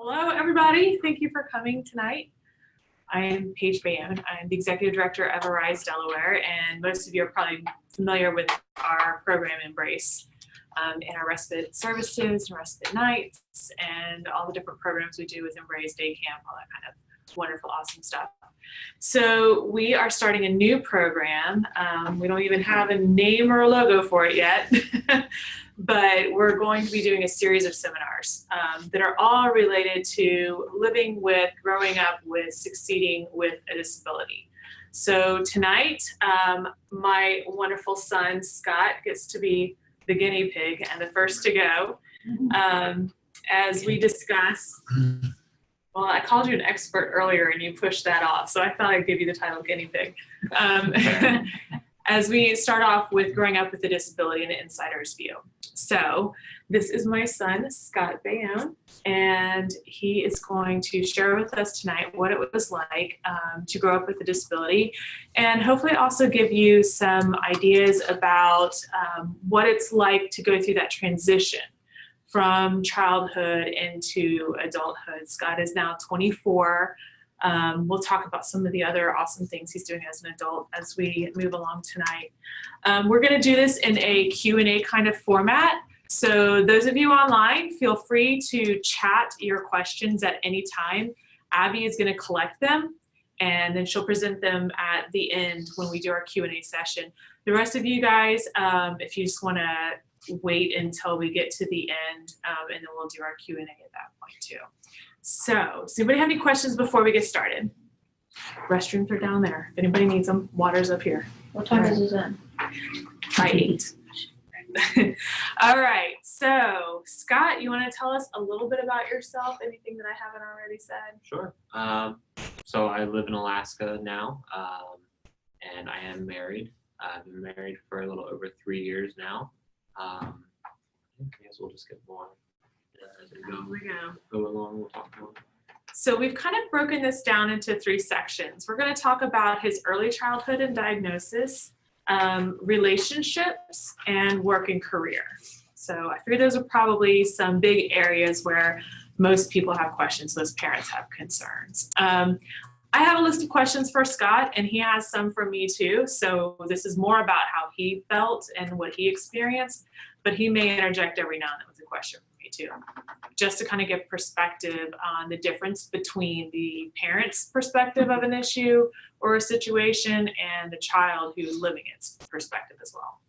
Hello, everybody. Thank you for coming tonight. I am Paige Bayonne. I'm the Executive Director of Arise Delaware, and most of you are probably familiar with our program Embrace and our respite services and respite nights and all the different programs we do with Embrace, Day Camp, all that kind of wonderful, awesome stuff. So we are starting a new program. We don't even have a name or a logo for it yet, but we're going to be doing a series of seminars that are all related to living with, growing up with, succeeding with a disability. So tonight, my wonderful son, Scott, gets to be the guinea pig and the first to go as we discuss. Well, I called you an expert earlier and you pushed that off, so I thought I'd give you the title guinea pig. As we start off with growing up with a disability and an insider's view. So this is my son, Scott Bayonne, and he is going to share with us tonight what it was like to grow up with a disability, and hopefully also give you some ideas about what it's like to go through that transition from childhood into adulthood. Scott is now 24. We'll talk about some of the other awesome things he's doing as an adult as we move along tonight. We're going to do this in a Q&A kind of format. So those of you online, feel free to chat your questions at any time. Abby is going to collect them, and then she'll present them at the end when we do our Q&A session. The rest of you guys, if you just want to wait until we get to the end, and then we'll do our Q&A at that point too. So, does anybody have any questions before we get started? Restrooms are down there. If anybody needs them, water's up here. What time is it then? By 8. All right. So, Scott, you want to tell us a little bit about yourself? Anything that I haven't already said? Sure. So I live in Alaska now, and I am married. I've been married for a little over 3 years now. I guess we'll just get more as we go along. We'll talk more. So we've kind of broken this down into 3 sections. We're going to talk about his early childhood and diagnosis, relationships, and work and career. So I figure those are probably some big areas where most people have questions, most parents have concerns. I have a list of questions for Scott, and he has some for me too. So this is more about how he felt and what he experienced, but he may interject every now and then with a question for me too, just to kind of give perspective on the difference between the parent's perspective of an issue or a situation and the child who's living its perspective as well.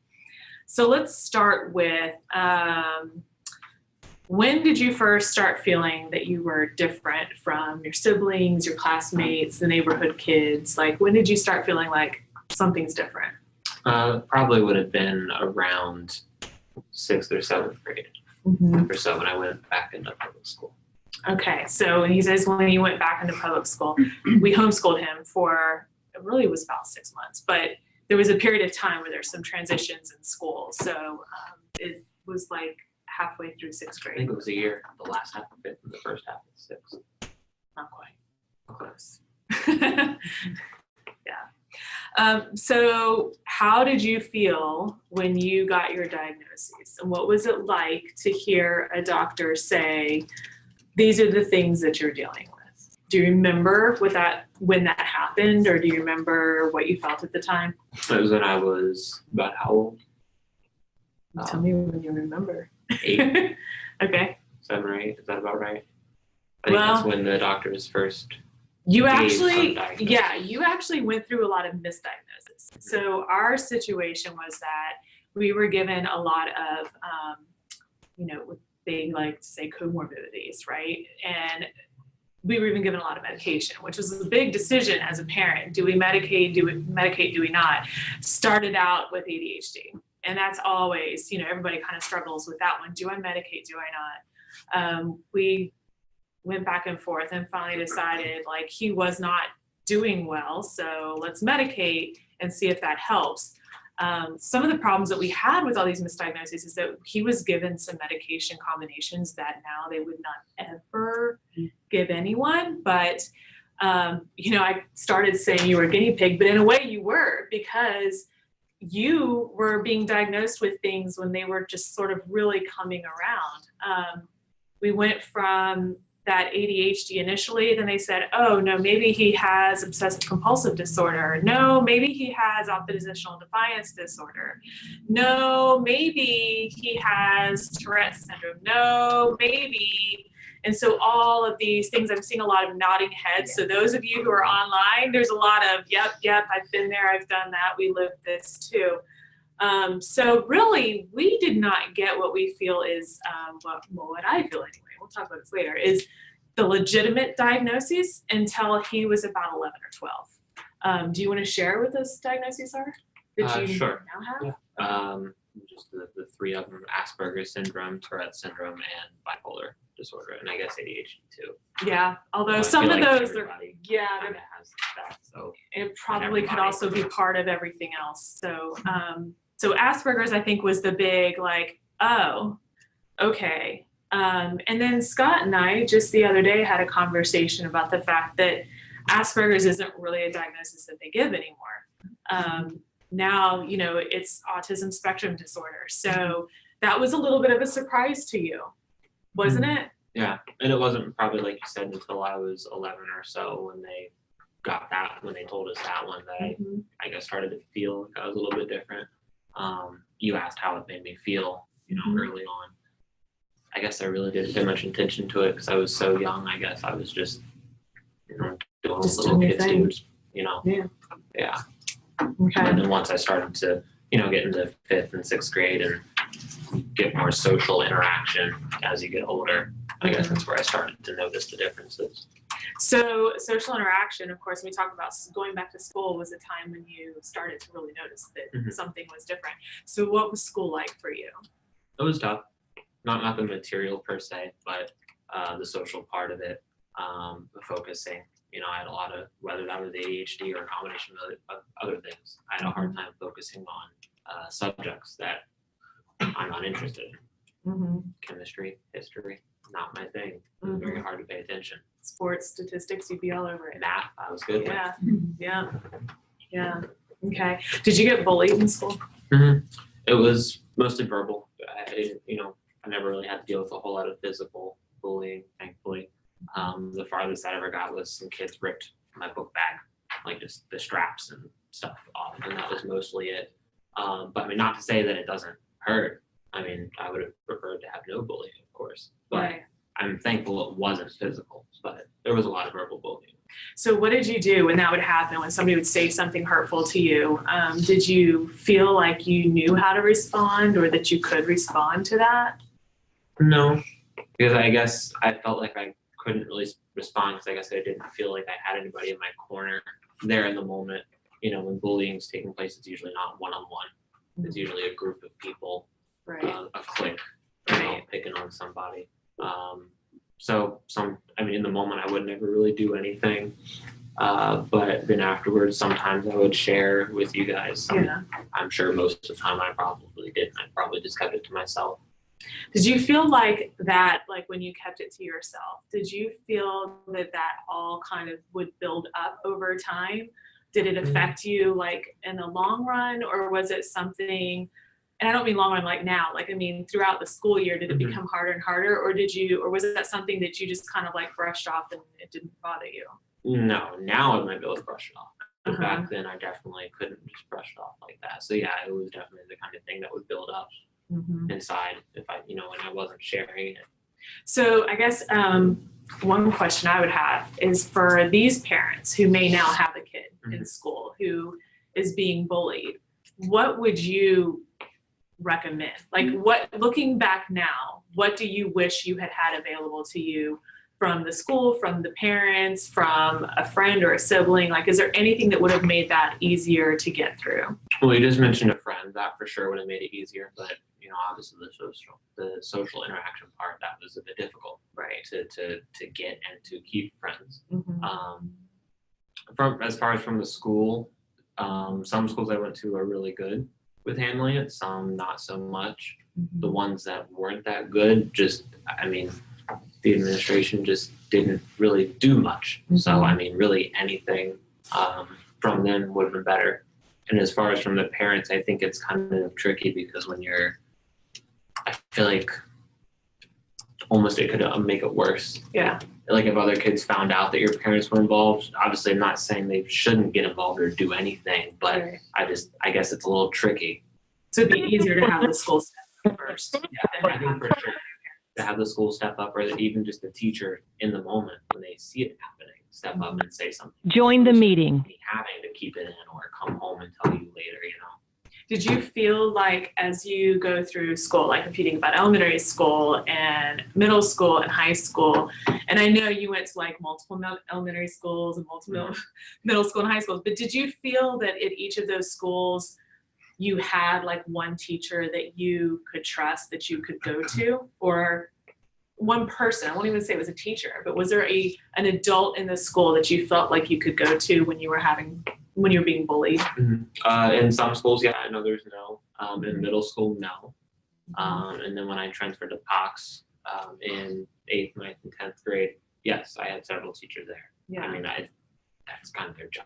So let's start with, when did you first start feeling that you were different from your siblings, your classmates, the neighborhood kids? Like, when did you start feeling like something's different? Probably would have been around 6th or 7th grade or so when I went back into public school. Okay, so he says when he went back into public school, we homeschooled him for, it really was about 6 months, but there was a period of time where there's some transitions in school. So it was like halfway through 6th grade. I think it was a year, the last half of 5th and the first half of 6th. Not quite. Close. Yeah. So how did you feel when you got your diagnosis? And what was it like to hear a doctor say, these are the things that you're dealing with? Do you remember when that happened, or do you remember what you felt at the time? It was when I was about how old? Tell me when you remember. 8. Okay. 7 or 8, is that about right? I think that's when the doctors first you gave actually some diagnosis. Yeah, you actually went through a lot of misdiagnoses. So our situation was that we were given a lot of they like to say comorbidities, right? And we were even given a lot of medication, which was a big decision as a parent. Do we medicate? Do we not? Started out with ADHD. And that's always, everybody kind of struggles with that one. Do I medicate? Do I not? We went back and forth and finally decided like he was not doing well. So let's medicate and see if that helps. Some of the problems that we had with all these misdiagnoses is that he was given some medication combinations that now they would not ever give anyone. But, I started saying you were a guinea pig, but in a way you were, because you were being diagnosed with things when they were just sort of really coming around. We went from that ADHD initially, then they said, oh no, maybe he has obsessive compulsive disorder. No, maybe he has oppositional defiance disorder. No, maybe he has Tourette's syndrome. No, maybe. And so all of these things, I'm seeing a lot of nodding heads. So those of you who are online, there's a lot of, yep, I've been there, I've done that, we lived this too. So really, we did not get what we feel is, what I feel anyway, we'll talk about this later, is the legitimate diagnosis until he was about 11 or 12. Do you want to share what those diagnoses are that you Sure. now have? Yeah. Just the three of them: Asperger's syndrome, Tourette's syndrome, and bipolar disorder, and I guess ADHD too. Yeah, although I some feel of like those are, everybody yeah, kind of has that. So it probably could everybody. also be part of everything else. So, so Asperger's, I think, was the big like, oh, okay. And then Scott and I just the other day had a conversation about the fact that Asperger's isn't really a diagnosis that they give anymore. Now, you know, it's autism spectrum disorder. So that was a little bit of a surprise to you, wasn't it? Yeah, and it wasn't probably, like you said, until I was 11 or so when they when they told us that one, that I guess started to feel like I was a little bit different. You asked how it made me feel, you know, early on. I guess I really didn't pay much attention to it because I was so young. I guess I was just, you know, doing Just little doing your kids thing. do, you know. Yeah. Okay. And then once I started to, you know, get into 5th and 6th grade and get more social interaction as you get older, I guess that's where I started to notice the differences. So social interaction, of course, when we talk about going back to school, was a time when you started to really notice that something was different. So what was school like for you? It was tough. Not the material per se, but the social part of it, the focusing. You know, I had a lot of, whether that was ADHD or a combination of other things, I had a hard time focusing on subjects that I'm not interested in. Chemistry, history, not my thing. It was very hard to pay attention. Sports, statistics, you'd be all over it. Math, I was good Yeah. Okay. Did you get bullied in school? It was mostly verbal. I didn't, you know, I never really had to deal with a whole lot of physical bullying, thankfully. The farthest I ever got was some kids ripped my book bag, like just the straps and stuff off, and that was mostly it. But I mean, not to say that it doesn't hurt. I mean, I would have preferred to have no bullying, of course, but I'm thankful it wasn't physical, but there was a lot of verbal bullying. So what did you do when that would happen, when somebody would say something hurtful to you? Did you feel like you knew how to respond or that you could respond to that? No, because I guess I felt like I couldn't really respond because I guess I didn't feel like I had anybody in my corner there in the moment. You know, when bullying is taking place, it's usually not one-on-one. It's usually a group of people, a clique, you know, picking on somebody. I mean, in the moment, I would never really do anything. But then afterwards, sometimes I would share with you guys. I'm sure most of the time I probably didn't. I probably just kept it to myself. Did you feel like that, like when you kept it to yourself, did you feel that that all kind of would build up over time? Did it affect you like in the long run, or was it something, and I don't mean long run like now, like I mean throughout the school year, did it become harder and harder, or was that something that you just kind of like brushed off and it didn't bother you? No, now I might be able to brush it off. But back then I definitely couldn't just brush it off like that. So yeah, it was definitely the kind of thing that would build up inside if I, you know, when I wasn't sharing it. So I guess one question I would have is for these parents who may now have a kid in school who is being bullied, what would you recommend? Like what, looking back now, what do you wish you had had available to you from the school, from the parents, from a friend or a sibling? Like, is there anything that would have made that easier to get through? Well, you just mentioned a friend. That for sure would have made it easier, but you know, obviously the social interaction part, that was a bit difficult, right? To get and to keep friends. From as far as from the school, some schools I went to are really good with handling it, some not so much. The ones that weren't that good, just, I mean, the administration just didn't really do much. So, I mean, really anything from them would have been better. And as far as from the parents, I think it's kind of tricky because when you're, I feel like almost it could make it worse. Yeah. Like if other kids found out that your parents were involved, obviously I'm not saying they shouldn't get involved or do anything, but Right. I guess it's a little tricky. So it'd be easier to have the school step up first. Yeah, I think for sure to have the school step up, or even just the teacher in the moment when they see it happening, step up and say something. Join the meeting. Having to keep it in or come home and tell you later, Did you feel like as you go through school, like if you think about elementary school and middle school and high school, and I know you went to like multiple elementary schools and multiple middle school and high schools, but did you feel that at each of those schools you had like one teacher that you could trust, that you could go to, or one person? I won't even say it was a teacher, but was there an adult in the school that you felt like you could go to when you were being bullied? In some schools, yeah, in others, no. In middle school, no. And then when I transferred to Cox in 8th, 9th, and 10th grade, yes, I had several teachers there. Yeah. I mean, that's kind of their job.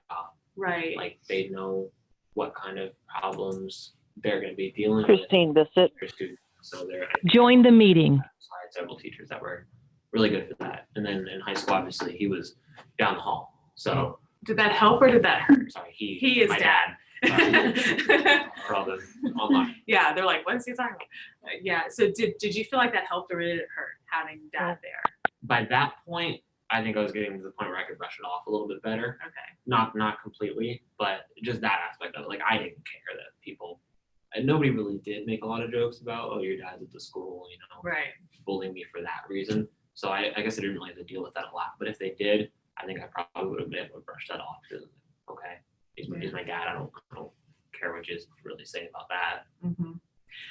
Right. Like they know what kind of problems they're going to be dealing Christine Bissett. with their students. So Join the meeting. So I had several teachers that were really good for that. And then in high school, obviously, he was down the hall. So did that help or did that hurt? sorry, He is my dad. for all the online. Yeah, they're like, what is he talking about? Yeah. So did you feel like that helped or did it hurt having dad there? By that point, I think I was getting to the point where I could brush it off a little bit better. Okay. Not completely, but just that aspect of it. Like I didn't care that people, and nobody really did make a lot of jokes about, oh, your dad's at the school, Right. bullying me for that reason. So I guess I didn't really have to deal with that a lot. But if they did, I think I probably would have been able to brush that off. Because, okay, he's my dad. I don't care what you really say about that. Mm-hmm.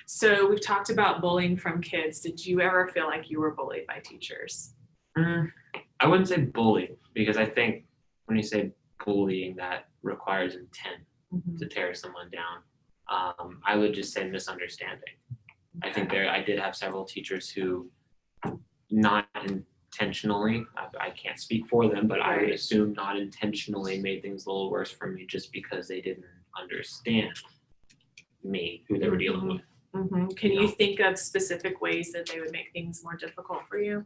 So we've talked about bullying from kids. Did you ever feel like you were bullied by teachers? I wouldn't say bully, because I think when you say bullying, that requires intent to tear someone down. I would just say misunderstanding. I think I did have several teachers who not intentionally, I can't speak for them, but I would assume not intentionally made things a little worse for me just because they didn't understand me, who they were dealing with. Can you think of specific ways that they would make things more difficult for you?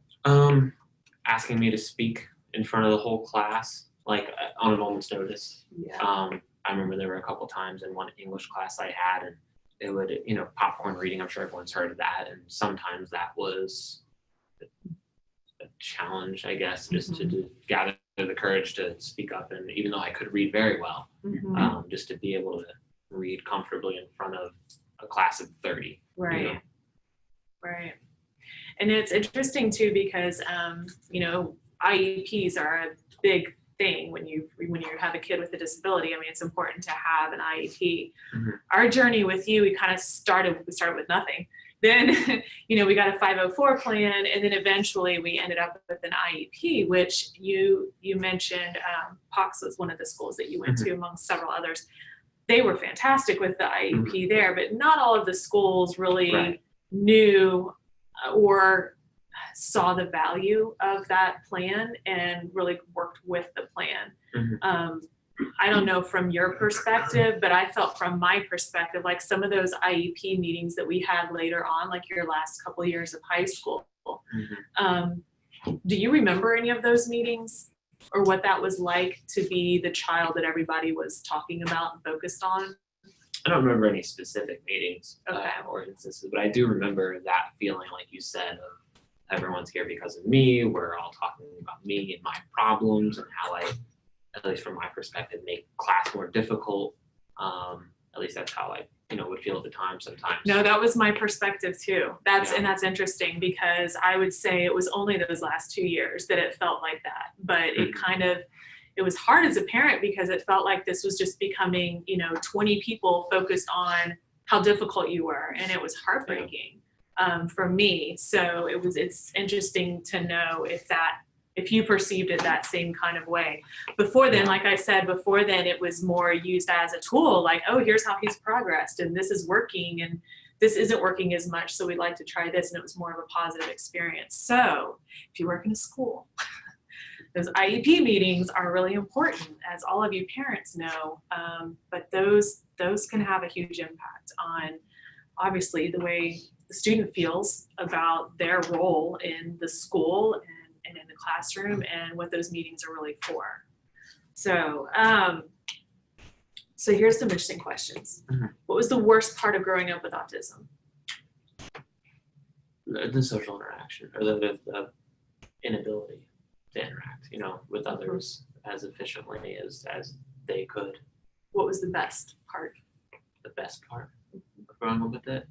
Asking me to speak in front of the whole class, like on a moment's notice. Yeah. I remember there were a couple times in one English class I had, and it would, popcorn reading, I'm sure everyone's heard of that. And sometimes that was a challenge, I guess, just to gather the courage to speak up. And even though I could read very well, just to be able to read comfortably in front of a class of 30. Right. Right. And it's interesting too, because, IEPs are a big thing when you have a kid with a disability. I mean, it's important to have an IEP. Our journey with you, we started with nothing. Then, we got a 504 plan, and then eventually we ended up with an IEP, which you mentioned, Pox was one of the schools that you went to among several others. They were fantastic with the IEP there, but not all of the schools really knew or saw the value of that plan and really worked with the plan. I don't know from your perspective, but I felt from my perspective, like some of those IEP meetings that we had later on, like your last couple of years of high school, do you remember any of those meetings or what that was like to be the child that everybody was talking about and focused on? I don't remember any specific meetings Okay. Or instances, but I do remember that feeling, like you said, of everyone's here because of me. We're all talking about me and my problems and how I, at least from my perspective, make class more difficult. At least that's how I, would feel at the time sometimes. No, that was my perspective too. And that's interesting, because I would say it was only those last 2 years that it felt like that. But it was hard as a parent, because it felt like this was just becoming, 20 people focused on how difficult you were. And it was heartbreaking for me. So it's interesting to know if you perceived it that same kind of way. Before then, like I said, it was more used as a tool, like, oh, here's how he's progressed, and this is working, and this isn't working as much, so we'd like to try this, and it was more of a positive experience. So if you work in a school, those IEP meetings are really important, as all of you parents know, but those can have a huge impact obviously the way the student feels about their role in the school and in the classroom and what those meetings are really for. So, so here's some interesting questions. Mhm. What was the worst part of growing up with autism? The social interaction, or the inability to interact, with others as efficiently as they could. What was the best part? The best part of growing up with it,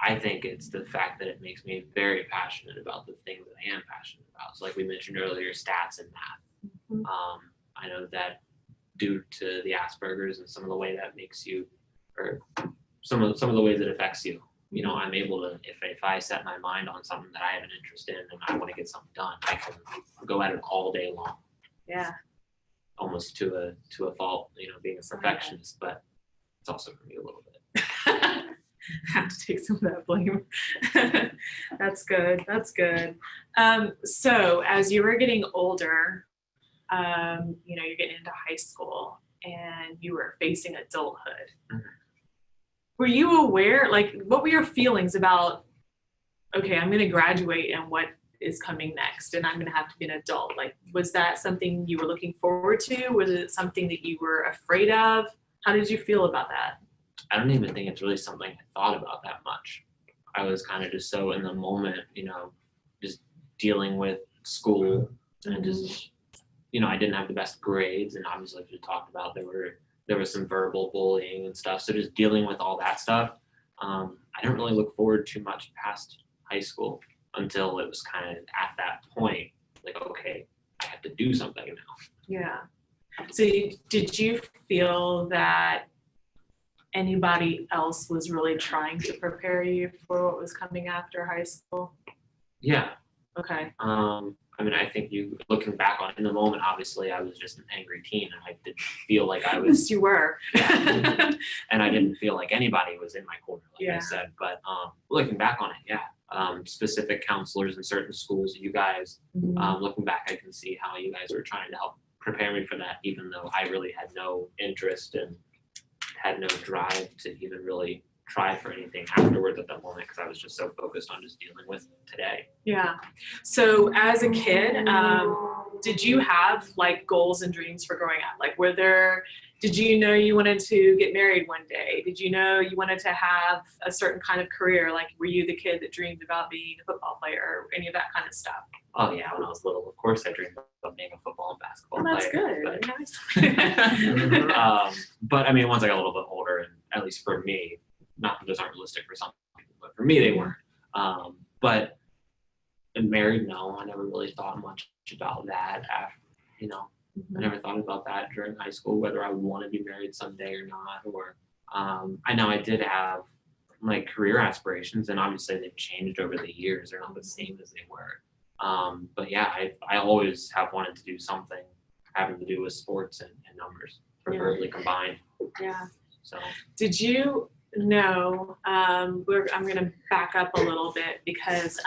I think it's the fact that it makes me very passionate about the things that I am passionate about. So like we mentioned earlier, stats and math. Mhm. I know that due to the Asperger's and some of the way that makes you, or some of the ways it affects you, I'm able to, if I set my mind on something that I have an interest in and I want to get something done, I can go at it all day long, Yeah. almost to a fault, being a perfectionist, but it's also for me a little bit. Have to take some of that blame. That's good. That's good. So as you were getting older, you're getting into high school and you were facing adulthood. Mhm. Were you aware, what were your feelings about, okay, I'm going to graduate and what is coming next and I'm going to have to be an adult? Like, was that something you were looking forward to? Was it something that you were afraid of? How did you feel about that? I don't even think it's really something I thought about that much. I was kind of just so in the moment, just dealing with school and just, I didn't have the best grades, and obviously, like we talked about, there was some verbal bullying and stuff. So just dealing with all that stuff, I didn't really look forward too much past high school until it was kind of at that point, like, okay, I have to do something now. Yeah. So did you feel that anybody else was really trying to prepare you for what was coming after high school? Yeah. Okay. I think looking back on it, in the moment, obviously I was just an angry teen and I didn't feel like I was, Yes, you were. and I didn't feel like anybody was in my corner, like I Yeah. said, but looking back on it, yeah. Specific counselors in certain schools, you guys, looking back, I can see how you guys were trying to help prepare me for that, even though I really had no interest and had no drive to even really try for anything afterwards at that moment because I was just so focused on just dealing with today. Yeah. So as a kid, did you have goals and dreams for growing up? Did you know you wanted to get married one day? Did you know you wanted to have a certain kind of career? Were you the kid that dreamed about being a football player or any of that kind of stuff? Oh yeah, when I was little, of course I dreamed about being a football and basketball Well, that's player. good. Nice. But once I got a little bit older, and at least for me, not that those aren't realistic for some people, but for me they weren't. But married, no, I never really thought much about that. I never thought about that during high school, whether I would want to be married someday or not. Or I know I did have career aspirations, and obviously they've changed over the years. They're not the same as they were. But yeah, I always have wanted to do something having to do with sports and numbers, preferably combined. Yeah. So did you know, I'm going to back up a little bit because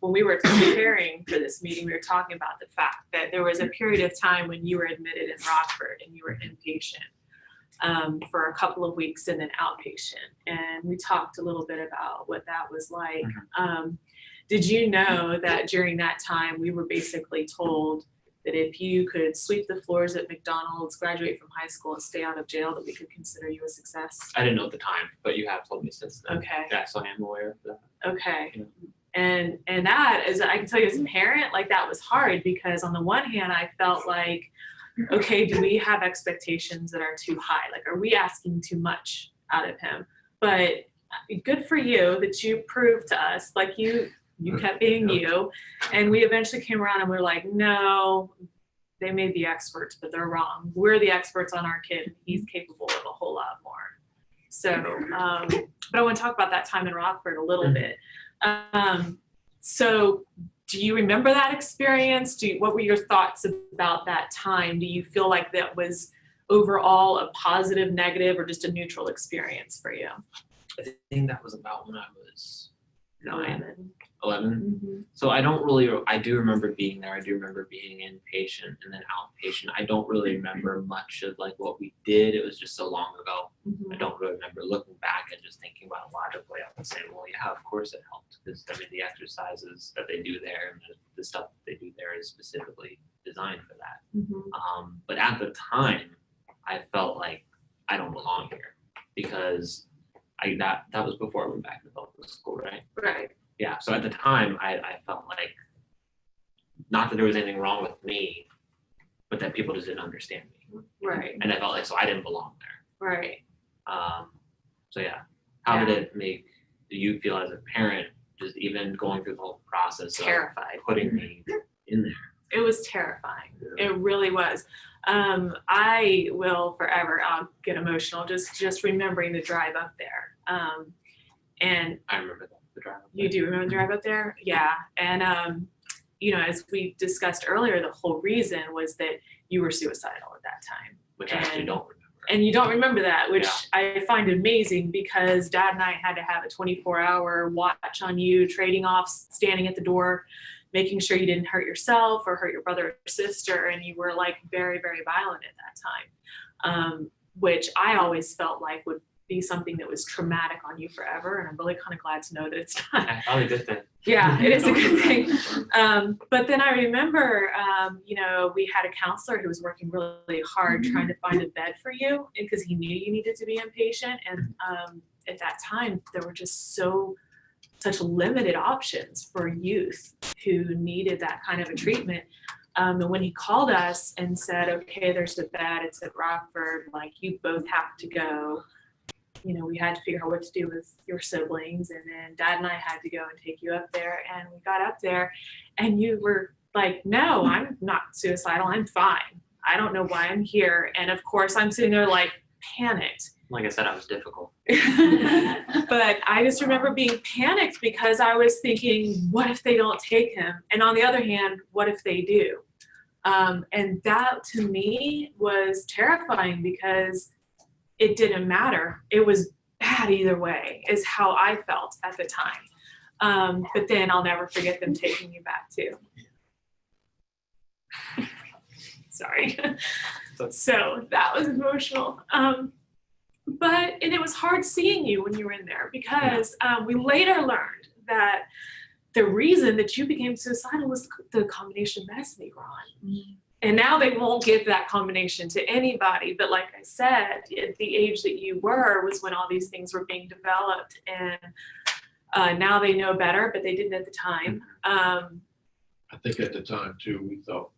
when we were preparing for this meeting, we were talking about the fact that there was a period of time when you were admitted in Rockford and you were inpatient for a couple of weeks and then outpatient. And we talked a little bit about what that was like. Did you know that during that time we were basically told that if you could sweep the floors at McDonald's, graduate from high school, and stay out of jail, that we could consider you a success? I didn't know at the time, but you have told me since then. Okay. Yeah, so I am aware of that. Okay. Yeah. And that is, I can tell you as a parent, that was hard because on the one hand, I felt like, okay, do we have expectations that are too high? Are we asking too much out of him? But good for you that you proved to us, you kept being you, and we eventually came around and we're like, no, they may be experts, but they're wrong. We're the experts on our kid. He's capable of a whole lot more. So, but I want to talk about that time in Rockford a little bit. So do you remember that experience? What were your thoughts about that time? Do you feel like that was overall a positive, negative, or just a neutral experience for you? I think that was about when I was 9, 11. 11. Mhm. So I do remember being there. I do remember being inpatient and then outpatient. I don't really remember much of like what we did. It was just so long ago. I Mhm. don't really remember looking back and just thinking about it logically. I would say, well, yeah, of course it helped because I mean the exercises that they do there and the stuff that they do there is specifically designed for that. Mhm. But at the time, I felt like I don't belong here because that was before I went back to public school, right? Right. Yeah. So at the time, I felt like not that there was anything wrong with me, but that people just didn't understand me, Right. and I felt like so I didn't belong there. Right. So yeah, how did Yeah. it make you feel as a parent, just even going through the whole process Terrified. of putting me in there? It was terrifying. Yeah. It really was. I will forever. I'll get emotional just remembering the drive up there. And I remember the drive. you do remember the drive up there? Yeah. And you know, as we discussed earlier, the whole reason was that you were suicidal at that time. Which I actually And- don't remember. And you don't remember that, which Yeah. I find amazing because Dad and I had to have a 24-hour watch on you, trading off, standing at the door, making sure you didn't hurt yourself or hurt your brother or sister. And you were like very, very violent at that time, which I always felt like would be something that was traumatic on you forever. And I'm really kind of glad to know that it's not. I probably did that. Yeah, it is a good thing. But then I remember, you know, we had a counselor who was working really hard trying to find a bed for you because he knew you needed to be inpatient. And at that time, there were just such limited options for youth who needed that kind of a treatment. And when he called us and said, okay, there's a bed, it's at Rockford, like you both have to go. You know, we had to figure out what to do with your siblings, and then Dad and I had to go and take you up there, and we got up there and you were like, no, I'm not suicidal, I'm fine, I don't know why I'm here. And of course I'm sitting there like panicked. Like I said, I was difficult. But I just remember being panicked because I was thinking, what if they don't take him? And on the other hand, what if they do? And that to me was terrifying because it didn't matter. It was bad either way, is how I felt at the time. But then I'll never forget them taking you back too. Sorry. So that was emotional. And it was hard seeing you when you were in there because we later learned that the reason that you became suicidal was the combination of medicine you were on. And now they won't give that combination to anybody. But like I said, at the age that you were was when all these things were being developed. And now they know better, but they didn't at the time. I think at the time too, we thought,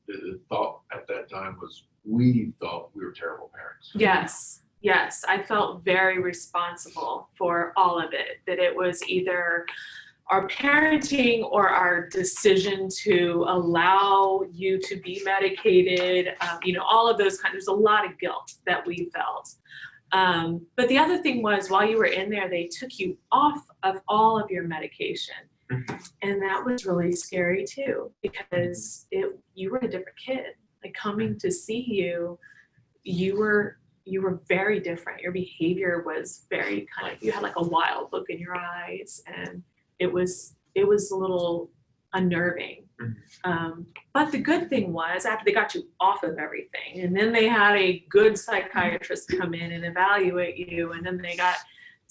the thought at that time was we thought we were terrible parents. Yes. I felt very responsible for all of it, that it was either our parenting or our decision to allow you to be medicated, you know, all of those there's a lot of guilt that we felt. But the other thing was while you were in there, they took you off of all of your medication. And that was really scary too, because you were a different kid. Like coming to see you, you were very different. Your behavior was very you had like a wild look in your eyes, and it was a little unnerving. But the good thing was after they got you off of everything, and then they had a good psychiatrist come in and evaluate you, and then they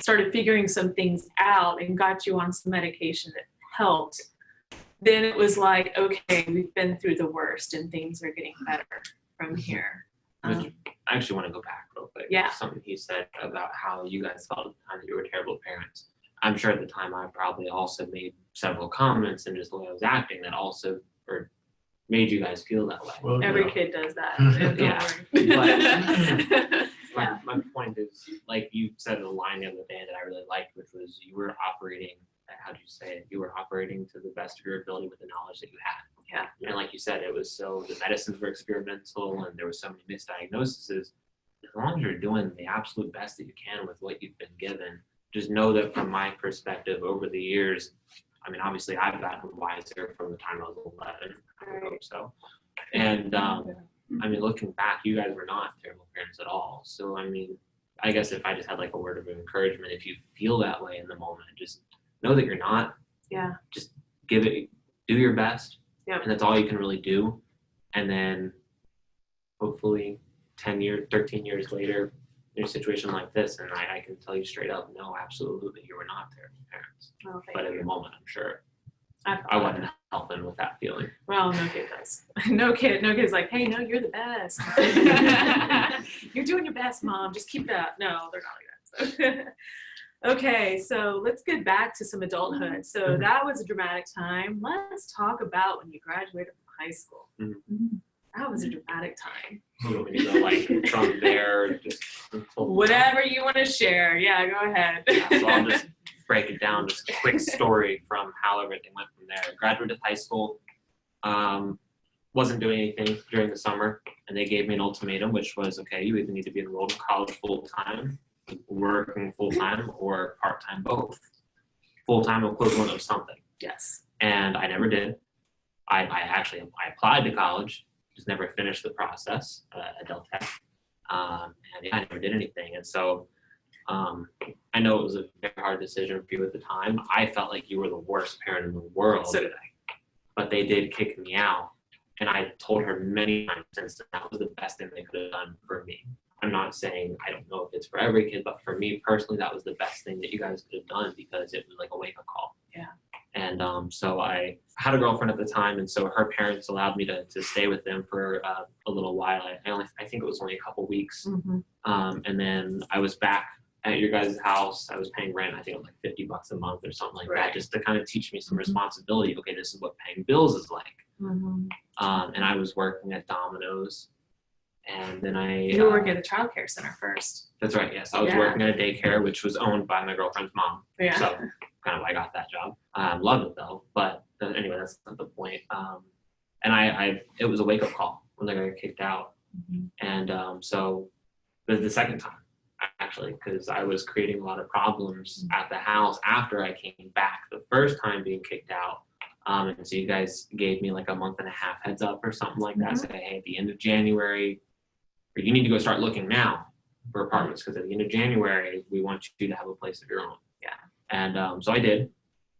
started figuring some things out and got you on some medication that helped. Then it was like, okay, we've been through the worst and things are getting better from here. I actually want to go back real quick. Yeah. Something he said about how you guys felt at the time that you were terrible parents. I'm sure at the time I probably also made several comments and just the way I was acting that also made you guys feel that way. Well, Every yeah. kid does that. Yeah. Yeah. My point is, like you said in the line the other day that I really liked, which was you were operating, how do you say it? You were operating to the best of your ability with the knowledge that you had. Yeah. And like you said, it was the medicines were experimental and there were so many misdiagnoses. As long as you're doing the absolute best that you can with what you've been given, just know that from my perspective over the years, I mean, obviously I've gotten wiser from the time I was 11, I would hope so. And I mean, looking back, you guys were not terrible parents at all. So, I mean, I guess if I just had like a word of encouragement, if you feel that way in the moment, just know that you're not. Yeah. Just do your best. Yep. And that's all you can really do. And then hopefully 13 years later, there's a situation like this, and I can tell you straight up, no, absolutely, you were not there for parents. Oh, thank But in you. the moment, I'm sure I I wasn't helping with that feeling. Well, no kid does. No kid's like, hey, no, you're the best. You're doing your best, Mom. Just keep that. No, they're not like that. So. Okay, so let's get back to some adulthood. So that was a dramatic time. Let's talk about when you graduated from high school. Mhm. That was a dramatic time. You want me to go like from there, just Whatever you want to share. Yeah, go ahead. Yeah, so I'll just break it down, just a quick story from how everything went from there. I graduated high school, wasn't doing anything during the summer, and they gave me an ultimatum, which was, okay, you either need to be enrolled in college full-time, working full-time, or part-time both. Full-time equivalent of something. Yes. And I never did. I applied to college, just never finished the process at Del Tech. And yeah, I never did anything. And so I know it was a very hard decision for you at the time. I felt like you were the worst parent in the world. So did I. But they did kick me out. And I told her many times since that was the best thing they could have done for me. I'm not saying I don't know if it's for every kid, but for me personally, that was the best thing that you guys could have done because it was like a wake-up call. Yeah. And so I had a girlfriend at the time, and so her parents allowed me to stay with them for a little while. I think it was only a couple weeks. Mm-hmm. And then I was back at your guys' house. I was paying rent. I think it was like $50 a month or something like Right. that, just to kind of teach me some responsibility. Okay, this is what paying bills is like. Mm-hmm. And I was working at Domino's, and then You were working at the child care center first. That's right. Yes, I was Yeah. working at a daycare, which was owned by my girlfriend's mom. Yeah. So kind of why I got that job. Loved it though, but anyway, that's not the point. And it was a wake up call when I got kicked out. Mm-hmm. And so the second time actually, because I was creating a lot of problems at the house after I came back. The first time being kicked out. And so you guys gave me like a month and a half heads up or something like that. Say, hey, at the end of January, or you need to go start looking now for apartments because at the end of January, we want you to have a place of your own. Yeah. And so I did.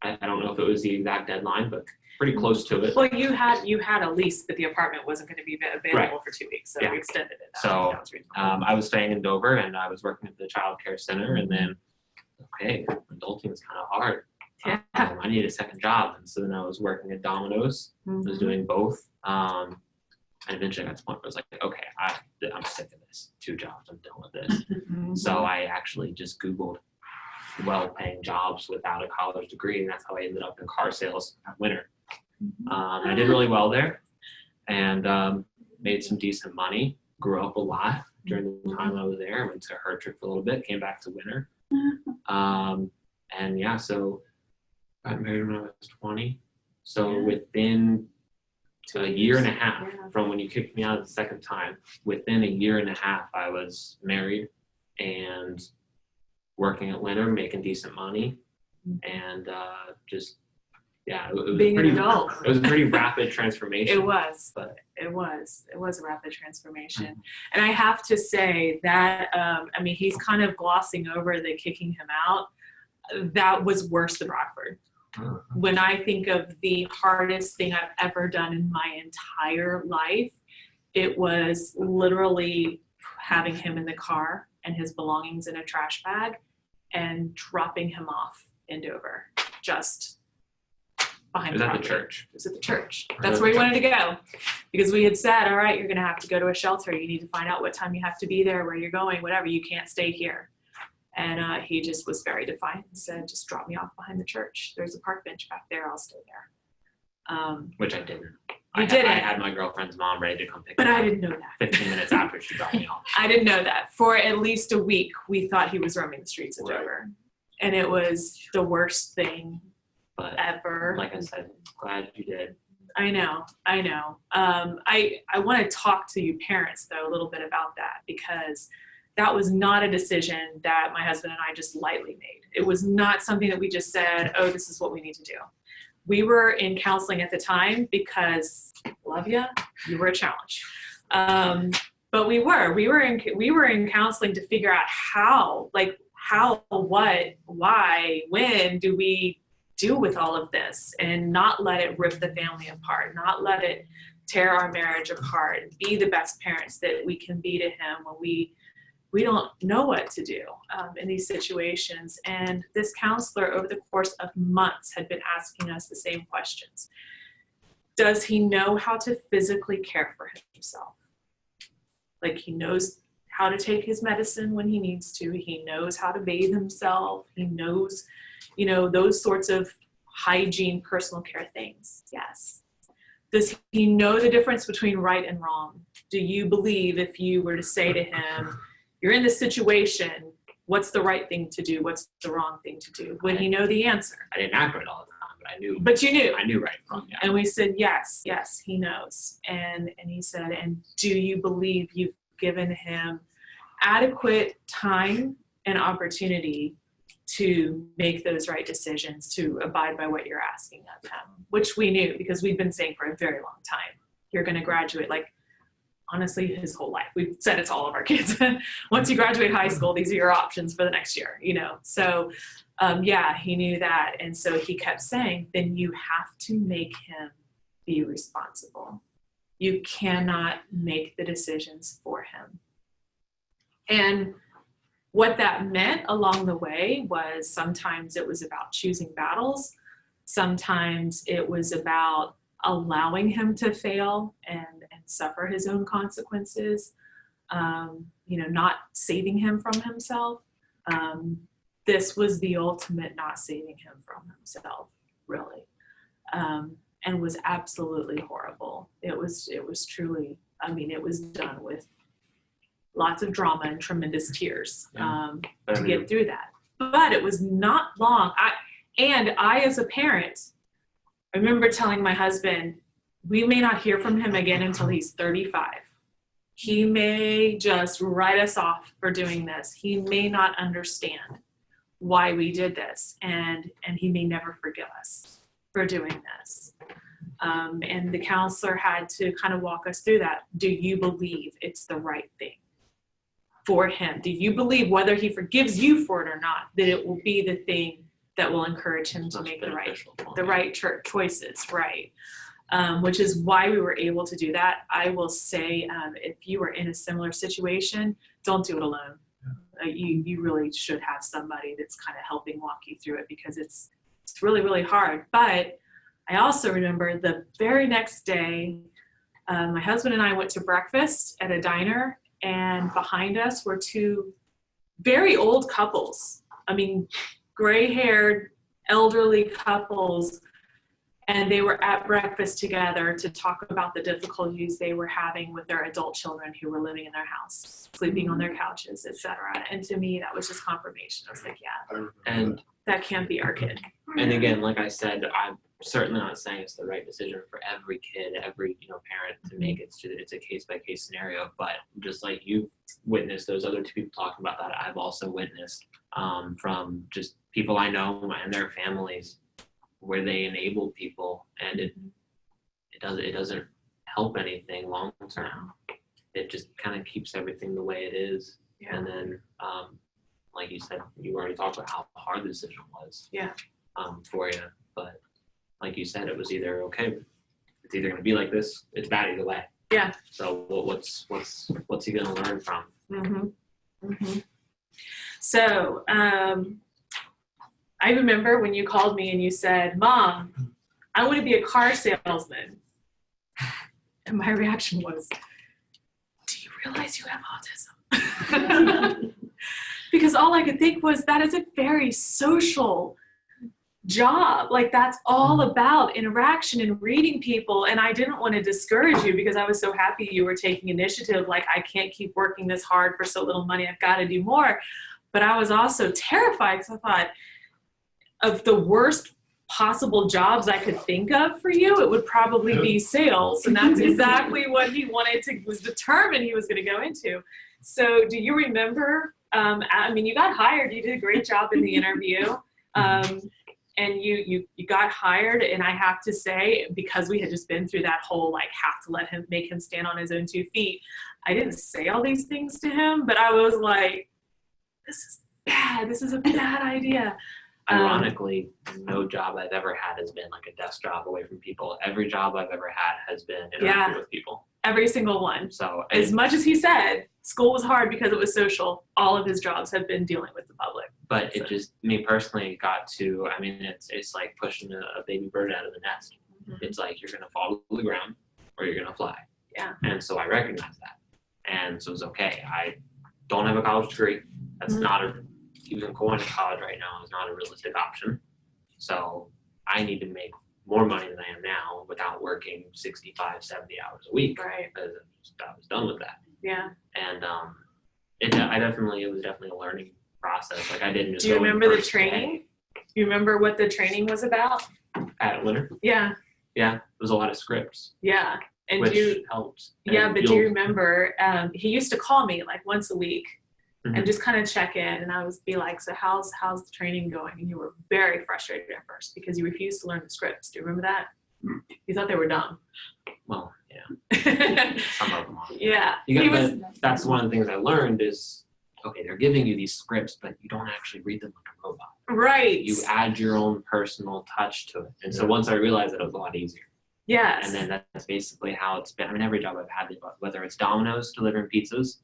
I don't know if it was the exact deadline, but pretty close to it. Well, you had a lease, but the apartment wasn't going to be available Right. for 2 weeks, so Yeah. we extended it. So, That was reasonable. I was staying in Dover, and I was working at the child care center, and then, okay, adulting is kind of hard. Yeah. I need a second job, and so then I was working at Domino's. I was doing both. And eventually I got to the point where I was like, okay, I'm sick of this. 2 jobs, I'm done with this. Mhm. So I actually just Googled well-paying jobs without a college degree, and that's how I ended up in car sales at Winter. I did really well there, and made some decent money. Grew up a lot during the time I was there. I went to Hertrick for a little bit, came back to Winter, and yeah, so got married when I was 20. So Yeah. within a year and a half Yeah. from when you kicked me out the second time, within a year and a half, I was married and working at Winter, making decent money, and just, yeah, it was Being an pretty, adult. it was a pretty rapid transformation. It was, but it was a rapid transformation. And I have to say that, I mean, he's kind of glossing over the kicking him out. That was worse than Rockford. When I think of the hardest thing I've ever done in my entire life, it was literally having him in the car and his belongings in a trash bag and dropping him off in Dover, just behind It was the at the property. church. It was at the church. Right That's at where the he wanted to go. Because we had said, all right, you're going to have to go to a shelter. You need to find out what time you have to be there, where you're going, whatever. You can't stay here. And he just was very defiant and said, just drop me off behind the church. There's a park bench back there. I'll stay there. Which I didn't. You didn't? I had my girlfriend's mom ready to come pick But me up I didn't know that. 15 minutes after she dropped me off. I didn't know that. For at least a week, we thought he was roaming the streets of Right. Dover. And it was the worst thing But ever. like I said, glad you did. I know. I want to talk to you parents, though, a little bit about that, because that was not a decision that my husband and I just lightly made. It was not something that we just said, oh, this is what we need to do. We were in counseling at the time because, love you were a challenge. But we were in counseling to figure out how, what, why, when do we deal with all of this and not let it rip the family apart, not let it tear our marriage apart, and be the best parents that we can be to him when we don't know what to do in these situations. And this counselor, over the course of months, had been asking us the same questions. Does he know how to physically care for himself? Like, he knows how to take his medicine when he needs to. He knows how to bathe himself. He knows, those sorts of hygiene, personal care things. Yes. Does he know the difference between right and wrong? Do you believe if you were to say to him, you're in this situation, what's the right thing to do? What's the wrong thing to do? Would he know the answer? I didn't act right all the time, but I knew. But you knew. I knew right from wrong. Yeah. And we said, yes, he knows. And he said, and do you believe you've given him adequate time and opportunity to make those right decisions, to abide by what you're asking of him? Which we knew, because we've been saying for a very long time, you're going to graduate, like, honestly, his whole life. We've said it to all of our kids. Once you graduate high school, these are your options for the next year, So, he knew that. And so he kept saying, then you have to make him be responsible. You cannot make the decisions for him. And what that meant along the way was sometimes it was about choosing battles. Sometimes it was about allowing him to fail and suffer his own consequences, not saving him from himself. This was the ultimate not saving him from himself, really, and was absolutely horrible. It was truly, it was done with lots of drama and tremendous tears to get through that. But it was not long. I, as a parent, I remember telling my husband, we may not hear from him again until he's 35. He may just write us off for doing this. He may not understand why we did this, and he may never forgive us for doing this. And the counselor had to kind of walk us through that. Do you believe it's the right thing for him? Do you believe, whether he forgives you for it or not, that it will be the thing that will encourage him to make the right choices, right? Which is why we were able to do that. I will say, if you are in a similar situation, don't do it alone. You really should have somebody that's kind of helping walk you through it, because it's really, really hard. But I also remember the very next day, my husband and I went to breakfast at a diner, and behind us were two very old couples. Gray-haired, elderly couples, and they were at breakfast together to talk about the difficulties they were having with their adult children who were living in their house, sleeping on their couches, etc. And to me, that was just confirmation. I was like, yeah, and that can't be our kid. And again, like I said, I'm certainly not saying it's the right decision for every kid, every parent to make. It's a case-by-case scenario. But just like you've witnessed those other two people talking about that, I've also witnessed from just people I know and their families, where they enable people, and it doesn't help anything long term. It just kind of keeps everything the way it is. Yeah. And then, like you said, you already talked about how hard the decision was. Yeah. For you, but like you said, it was either okay. It's either going to be like this. It's bad either way. Yeah. So what's he going to learn from? Mm-hmm. Mm-hmm. So I remember when you called me and you said, "Mom, I want to be a car salesman," and my reaction was, "Do you realize you have autism?" Because all I could think was, that is a very social job. Like, that's all about interaction and reading people. And I didn't want to discourage you, because I was so happy you were taking initiative. Like, I can't keep working this hard for so little money. I've got to do more. But I was also terrified, because I thought, of the worst possible jobs I could think of for you, it would probably be sales. And that's exactly what he was determined he was going to go into. So do you remember, you got hired, you did a great job in the interview. And you got hired, and I have to say, because we had just been through that whole, have to make him stand on his own 2 feet, I didn't say all these things to him, but I was like, this is bad. This is a bad idea. Ironically, no job I've ever had has been like a desk job away from people. Every job I've ever had has been interacting with people. Every single one. So As much as he said school was hard because it was social, all of his jobs have been dealing with the public. But it just, me personally, got to, I mean, it's like pushing a baby bird out of the nest. It's like you're going to fall to the ground or you're going to fly. Yeah. And so I recognize that. And so it's okay. I don't have a college degree. That's not even going to college right now is not a realistic option. So I need to make more money than I am now without working 65, 70 hours a week. Right. Because I was done with that. Yeah. And it was definitely a learning process. Like I didn't just. Do you go in remember the first training? day. Do you remember what the training was about? At Winter? Yeah. Yeah, it was a lot of scripts, Yeah. And which helped. yeah, And but do you remember, he used to call me like once a week and Mhm. just kind of check in, and I would be like, so how's the training going? And you were very frustrated at first because you refused to learn the scripts. Do you remember that? You thought they were dumb. Well, yeah, some of them are. Yeah. You He got, was, that's one of the things I learned is, okay, they're giving you these scripts, but you don't actually read them like a robot. right. You add your own personal touch to it. And so once I realized that, it was a lot easier. Yes. And then that's basically how it's been. I mean, every job I've had, whether it's Domino's delivering pizzas,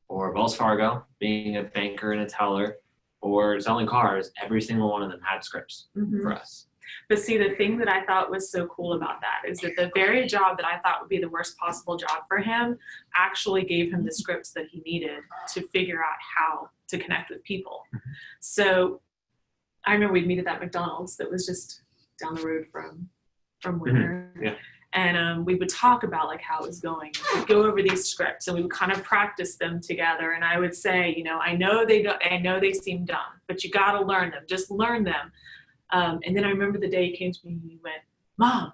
or Wells Fargo being a banker and a teller, or selling cars, every single one of them had scripts Mhm. for us. But see, the thing that I thought was so cool about that is that the very job that I thought would be the worst possible job for him actually gave him the scripts that he needed to figure out how to connect with people. So I remember we'd meet at that McDonald's that was just down the road from Winter. Yeah. And we would talk about like how it was going. We'd go over these scripts and we would kind of practice them together. And I would say, you know, I know they seem dumb, but you got to learn them. Just learn them. And then I remember the day he came to me and he went, Mom,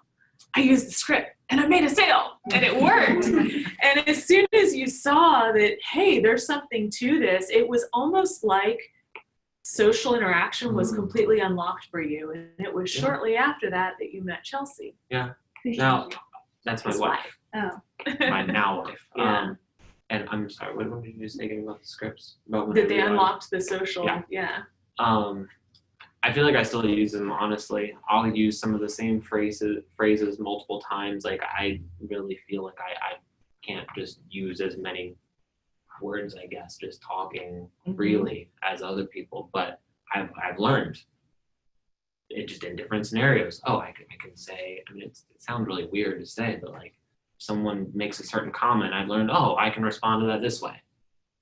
I used the script and I made a sale and it worked. And as soon as you saw that, hey, there's something to this, it was almost like social interaction was completely unlocked for you. And it was shortly after that you met Chelsea. Yeah. Now, that's my His wife. Oh. My now wife. Yeah. And I'm sorry, what were you just thinking about the scripts? About when That I they realized- unlocked the social. Yeah. Yeah. I feel like I still use them, honestly. I'll use some of the same phrases multiple times. Like I really feel like I can't just use as many words, I guess, just talking freely as other people. But I've learned it just in different scenarios. Oh, I can say, I mean, it sounds really weird to say, but like someone makes a certain comment, I've learned, oh, I can respond to that this way.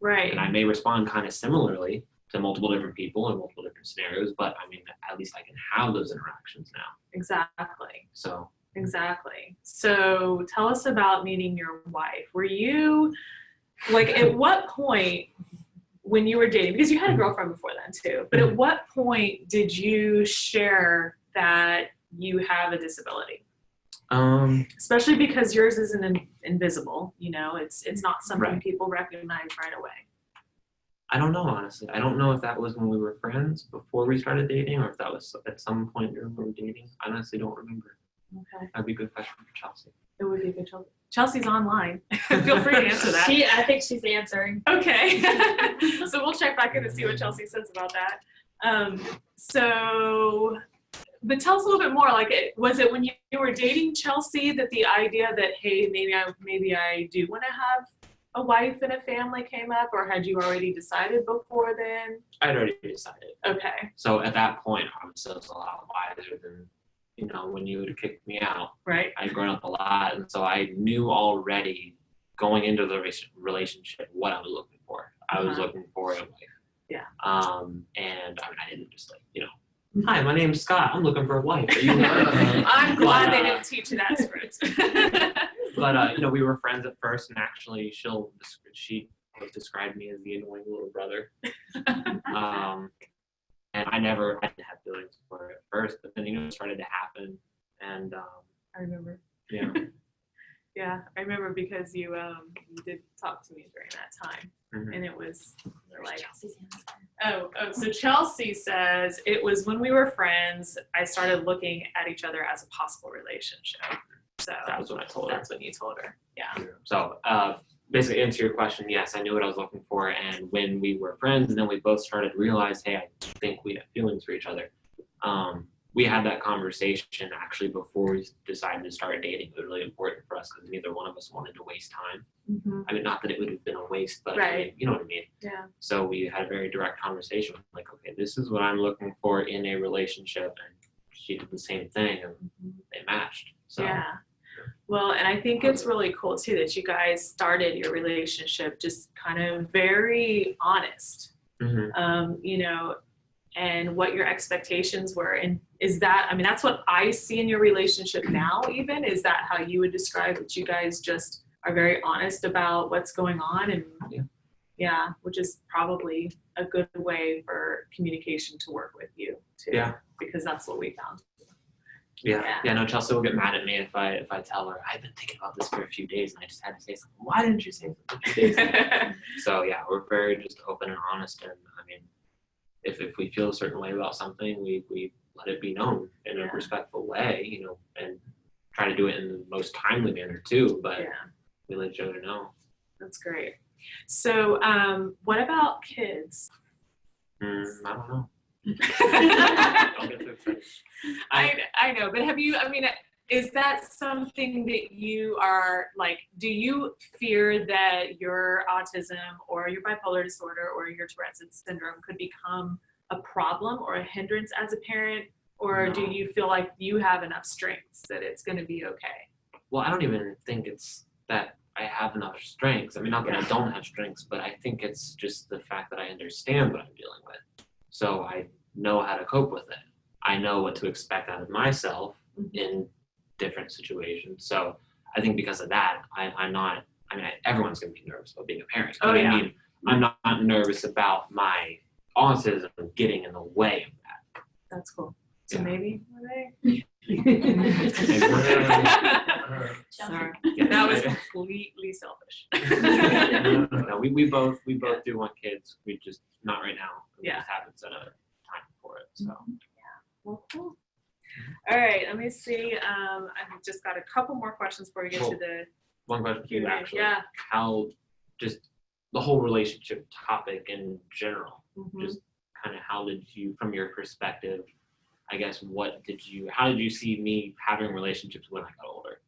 Right. And I may respond kind of similarly to multiple different people in multiple different scenarios, but I mean, at least I can have those interactions now. Exactly. So Exactly. So tell us about meeting your wife. Were you, like, at what point when you were dating, because you had a girlfriend before then too, but at what point did you share that you have a disability? Especially because yours isn't invisible, you know, it's not something Right. people recognize right away. I don't know, honestly. I don't know if that was when we were friends before we started dating or if that was at some point during when we were dating. I honestly don't remember. Okay. That'd be a good question for Chelsea. It would be good. Chelsea's online. Feel free to answer that. I think she's answering. Okay. So we'll check back in to see what Chelsea says about that. But tell us a little bit more. Like, was it when you were dating Chelsea that the idea that, hey, maybe I do want to have a wife and a family came up, or had you already decided before then? I'd already decided. Okay. So at that point, I was still a lot wiser than, you know, when you would have kicked me out. Right. I'd grown up a lot, and so I knew already going into the relationship what I was looking for. I was looking for a wife. Yeah. And I mean, I didn't just like, you know, hi, my name's Scott. I'm looking for a wife. Are you I'm glad they didn't teach you that script. But you know, we were friends at first, and actually, she always described me as the annoying little brother. And I didn't have feelings for her at first, but then, you know, it started to happen, and I remember. yeah. Yeah, I remember because you did talk to me during that time, Mhm. and it was like, so Chelsea says it was when we were friends, I started looking at each other as a possible relationship. So That was what I told her. that's when you told her. Yeah. So basically, answer your question, yes, I knew what I was looking for, and when we were friends, and then we both started to realize, hey, I think we have feelings for each other. We had that conversation actually before we decided to start dating. It was really important for us because neither one of us wanted to waste time. I mean, not that it would have been a waste, but I mean, you know what I mean? Yeah. So we had a very direct conversation, like, okay, this is what I'm looking for in a relationship, and she did the same thing, and they matched. So Yeah. Well, and I think it's really cool too that you guys started your relationship just kind of very honest, you know, and what your expectations were. And is that, I mean, that's what I see in your relationship now, even. Is that how you would describe that you guys just are very honest about what's going on? And yeah, which is probably a good way for communication to work with you too. Yeah. Because that's what we found. Yeah, no, Chelsea will get mad at me if I tell her I've been thinking about this for a few days and I just had to say something. Why didn't you say something a few days ago? So yeah, we're very just open and honest, and I mean, if we feel a certain way about something, we let it be known in a respectful way, you know, and try to do it in the most timely manner too. But we let each other know. That's great. So, what about kids? I don't know. Don't get too excited. I know, but have you, I mean, is that something that you are like, do you fear that your autism or your bipolar disorder or your Tourette's syndrome could become a problem or a hindrance as a parent? Or do you feel like you have enough strengths that it's going to be okay? Well, I don't even think it's that I have enough strengths. I mean, not that I don't have strengths, but I think it's just the fact that I understand what I'm dealing with. So I know how to cope with it. I know what to expect out of myself in different situations. So I think because of that, I'm not, I mean, everyone's going to be nervous about being a parent. But I mean, I'm not nervous about my autism getting in the way of that. That's cool. So maybe one day. Sorry. That was completely selfish. No, we both do want kids. We just not right now. We just haven't set a time for it. So Well, cool. All right, let me see. I've just got a couple more questions before we get to the one question for you Q&A. actually. How just the whole relationship topic in general, just kind of how did you, from your perspective, I guess, how did you see me having relationships when I got older?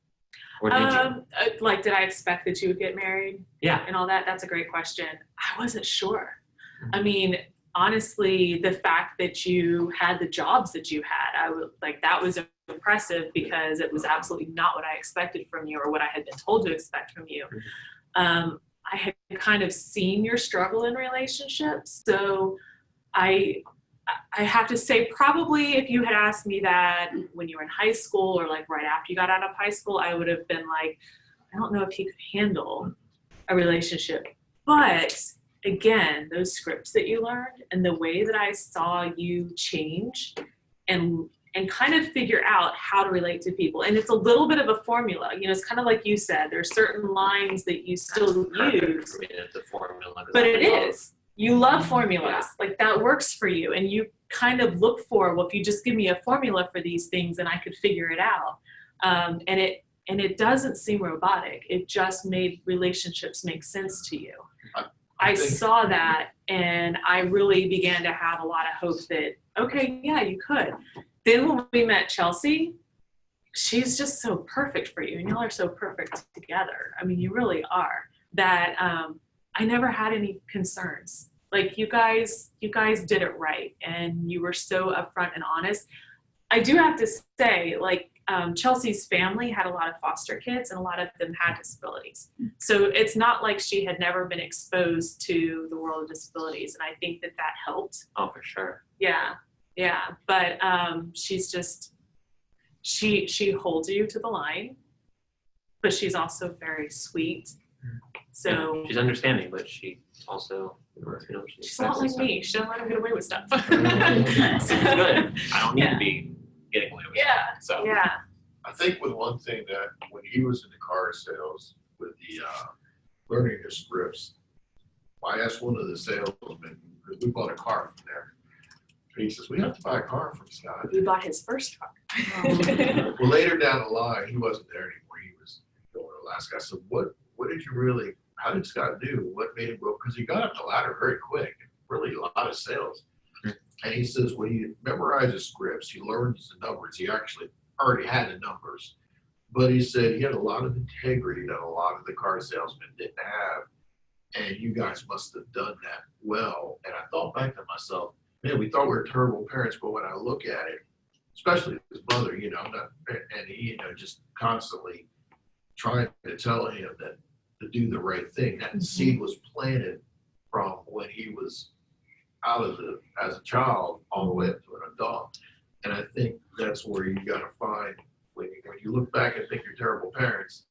Or did you? Like, did I expect that you would get married? Yeah. And all that? That's a great question. I wasn't sure. I mean, honestly, the fact that you had the jobs that you had, I would like, that was impressive because it was absolutely not what I expected from you or what I had been told to expect from you. I had kind of seen your struggle in relationships. So I have to say, probably if you had asked me that when you were in high school or like right after you got out of high school, I would have been like, I don't know if he could handle a relationship. But again, those scripts that you learned and the way that I saw you change and kind of figure out how to relate to people. And it's a little bit of a formula. You know, it's kind of like you said, there's certain lines that you still use. The formula, but it is. You love formulas. Like that works for you. And you kind of look for, well, if you just give me a formula for these things and I could figure it out. And it doesn't seem robotic. It just made relationships make sense to you. I saw that and I really began to have a lot of hope that, okay, yeah, you could. Then when we met Chelsea, she's just so perfect for you and y'all are so perfect together. I mean, you really are. That I never had any concerns. Like you guys did it right and you were so upfront and honest. I do have to say, like, Chelsea's family had a lot of foster kids and a lot of them had disabilities. So it's not like she had never been exposed to the world of disabilities. And I think that helped. Oh, for sure. Yeah. But she's just, she holds you to the line, but she's also very sweet. So she's understanding, but she also, she's not like me. She doesn't let him get away with stuff. Good. I don't need to be getting away with stuff. So I think with one thing that when he was in the car sales with the learning the scripts, I asked one of the salesmen, because we bought a car from there. He says, we have to buy a car from Scott. We bought his first car. Well, later down the line, he wasn't there anymore. He was going to Alaska. I said, what did you really, how did Scott do? What made him go? Because he got up the ladder very quick, really a lot of sales. And he says when he memorizes scripts, he learns the numbers. He actually already had the numbers. But he said he had a lot of integrity that a lot of the car salesmen didn't have. And you guys must have done that well. And I thought back to myself, man, we thought we were terrible parents, but when I look at it, especially his mother, and he, just constantly trying to tell him that to do the right thing. That seed was planted from when he was as a child all the way up to an adult. And I think that's where you got to find when you look back and think you're terrible parents,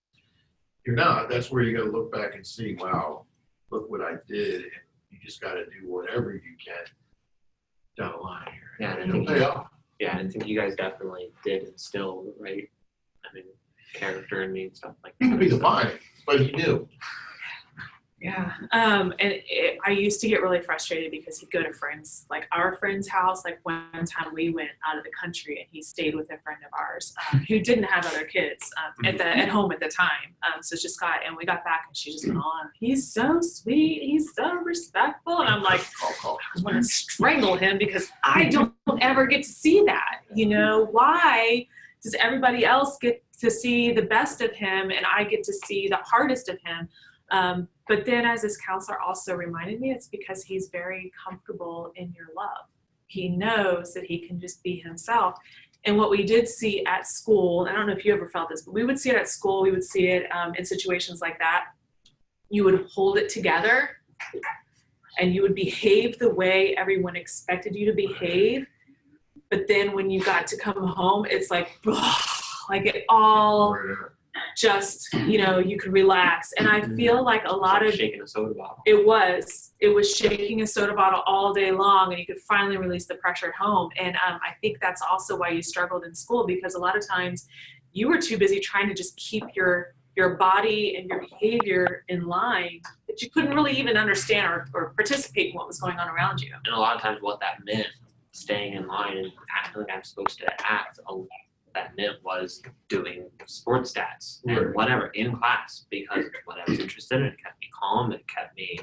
you're not. That's where you got to look back and see, wow, look what I did, and you just got to do whatever you can down the line here. Yeah, and I it'll think pay off. Yeah, I think you guys definitely did instill the right, character in me and stuff like that. He could be defiant, but he knew. Yeah. I used to get really frustrated because he'd go to friends, like our friend's house. Like one time we went out of the country and he stayed with a friend of ours who didn't have other kids at home at the time. So it's just Scott, and we got back and she just went on, he's so sweet, he's so respectful. And I'm like, I want to strangle him because I don't ever get to see that. Why does everybody else get to see the best of him and I get to see the hardest of him? But then as his counselor also reminded me, it's because he's very comfortable in your love. He knows that he can just be himself. And what we did see at school, and I don't know if you ever felt this, but we would see it at school, we would see it in situations like that. You would hold it together and you would behave the way everyone expected you to behave. But then when you got to come home, it's like it all just, you could relax. And I feel like a lot of shaking a soda bottle. It was shaking a soda bottle all day long, and you could finally release the pressure at home. And I think that's also why you struggled in school, because a lot of times you were too busy trying to just keep your body and your behavior in line that you couldn't really even understand or participate in what was going on around you. And a lot of times what that meant, staying in line and acting like I'm supposed to act, that meant was doing sports stats and whatever in class, because what I was interested in, it kept me calm. It kept me,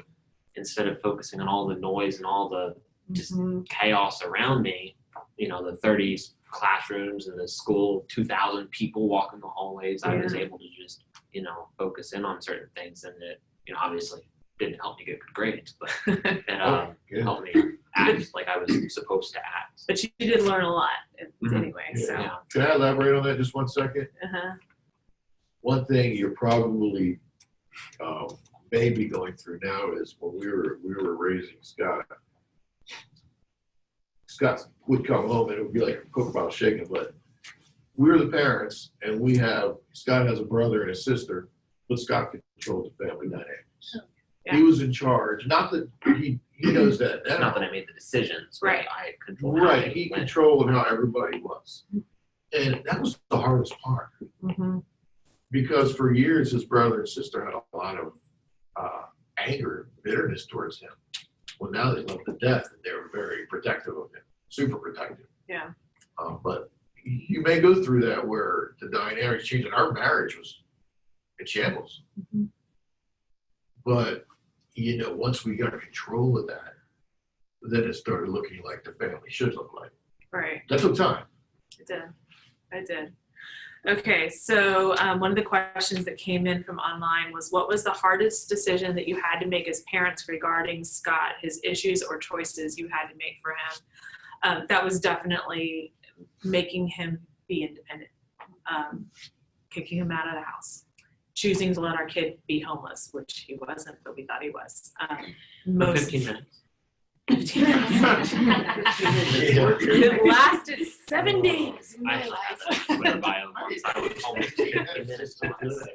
instead of focusing on all the noise and all the just chaos around me, the 30 classrooms and the school, 2,000 people walking the hallways, I was able to just, focus in on certain things. And it, obviously didn't help me get good grades, but it helped me act like I was supposed to act. But you did learn a lot anyway. Yeah. So Can I elaborate on that just 1 second? One thing you're probably maybe going through now is when we were raising Scott would come home and it would be like a cooker bottle shaking, but we're the parents and Scott has a brother and a sister, but Scott controls the family dynamics. Yeah. He was in charge. Not that he knows that now. Not that I made the decisions, Right. but I controlled. Right, he controlled how everybody was. And that was the hardest part. Because for years, his brother and sister had a lot of anger, bitterness towards him. Well, now they love to death, and they're very protective of him, super protective. Yeah. But you may go through that where the dynamics change, and our marriage was in shambles. But, once we got control of that, then it started looking like the family should look like. Right. That took time. I did. Okay, so one of the questions that came in from online was, what was the hardest decision that you had to make as parents regarding Scott, his issues or choices you had to make for him? That was definitely making him be independent, kicking him out of the house, choosing to let our kid be homeless, which he wasn't, but we thought he was. For 15 minutes. 15 minutes. It lasted 7 days in I my have life. that Twitter bio. I was almost 15 minutes to less.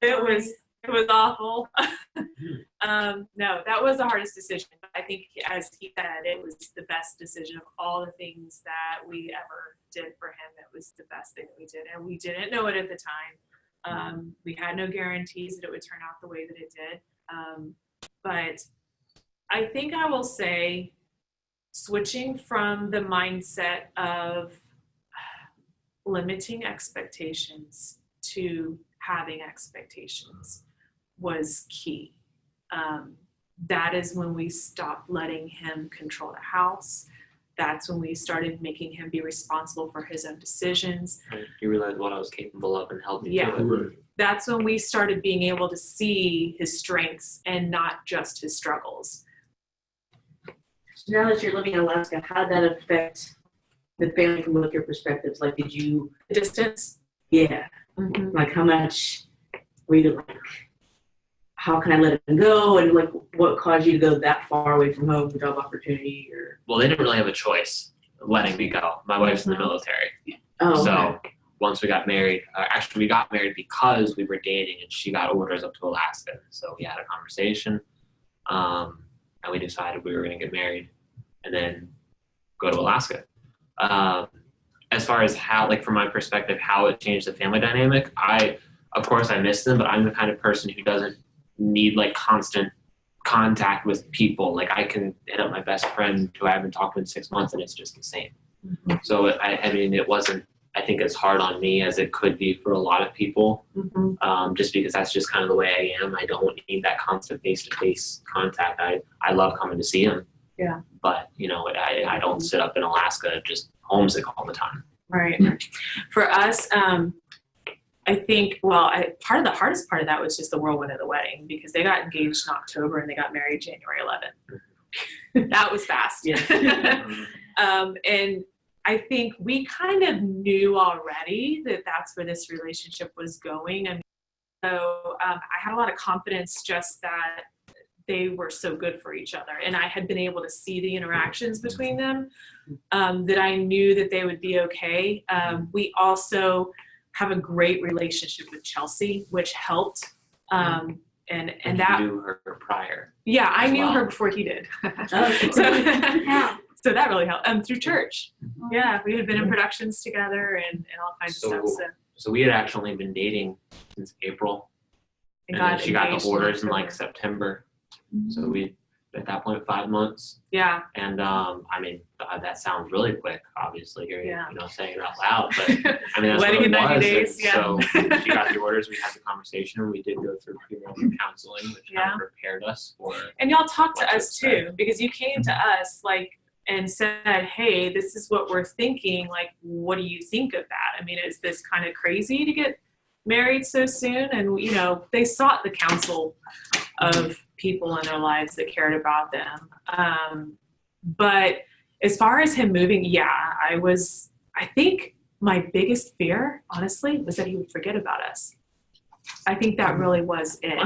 It was awful. No, that was the hardest decision. I think, as he said, it was the best decision of all the things that we ever did for him. It was the best thing that we did, and we didn't know it at the time. We had no guarantees that it would turn out the way that it did. But I think I will say, switching from the mindset of limiting expectations to having expectations was key. that is when we stopped letting him control the house. That's when we started making him be responsible for his own decisions. And you realized what I was capable of and held me Yeah. to it. That's when we started being able to see his strengths and not just his struggles. So now that you're living in Alaska, how did that affect the family from both your perspectives? Like, did you, The distance. yeah, like how much were you like, how can I let him go? And like, what caused you to go that far away from home, job opportunity or? Well, they didn't really have a choice letting me go. My wife's in the military. Oh, So okay. once we got married, actually we got married because we were dating and she got orders up to Alaska. So we had a conversation and we decided we were going to get married and then go to Alaska. As far as how, like from my perspective, how it changed the family dynamic, of course I miss them, but I'm the kind of person who doesn't need like constant contact with people. Like I can hit up my best friend who I haven't talked to in 6 months and it's just the same. So I mean, it wasn't, I think, as hard on me as it could be for a lot of people, just because that's just kind of the way I am. I don't need that constant face-to-face contact. I love coming to see him. Yeah. But, you know, I don't sit up in Alaska just homesick all the time. Right. For us, I think, well, part of the hardest part of that was just the whirlwind of the wedding, because they got engaged in October and they got married January 11th. That was fast. And I think we kind of knew already that that's where this relationship was going. And so I had a lot of confidence just that they were so good for each other. And I had been able to see the interactions between them, that I knew that they would be okay. We also have a great relationship with Chelsea, which helped. And that, you knew her prior. yeah, I as knew well. her before he did. Yeah. So that really helped. Through church. Yeah, we had been in productions together and all kinds of stuff. So we had actually been dating since April. And then she got the orders in like September. So we, at that point, 5 months. Yeah. And I mean, that sounds really quick, obviously, here, Yeah. you know, saying it out loud. But I mean, that's Wedding what in it 90 was. days, And yeah. So she got the orders, we had the conversation, and we did go through premarital counseling, which kind of prepared us for. And y'all talked to what to us too, because you came to us like and said, hey, this is what we're thinking. Like, what do you think of that? I mean, is this kind of crazy to get married so soon? And, you know, they sought the counsel of people in their lives that cared about them. But as far as him moving, yeah, I think my biggest fear, honestly, was that he would forget about us. I think that really was it.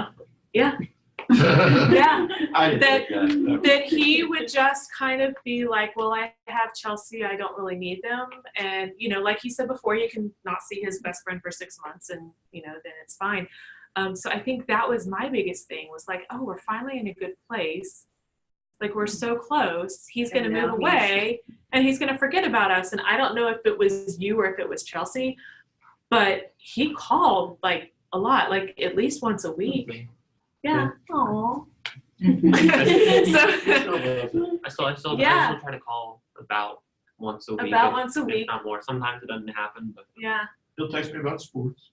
Yeah. Yeah. That he would just kind of be like, well, I have Chelsea, I don't really need them. And, you know, like he said before, you can not see his best friend for 6 months and, you know, then it's fine. So I think that was my biggest thing, was like, oh, we're finally in a good place. Like, we're so close. He's going to move away and he's going to forget about us. And I don't know if it was you or if it was Chelsea, but he called like a lot, like at least once a week. Yeah. Aw. I still Yeah. try to call about once a week. About once a week. Not more. Sometimes it doesn't happen, but Yeah. He'll text me about sports.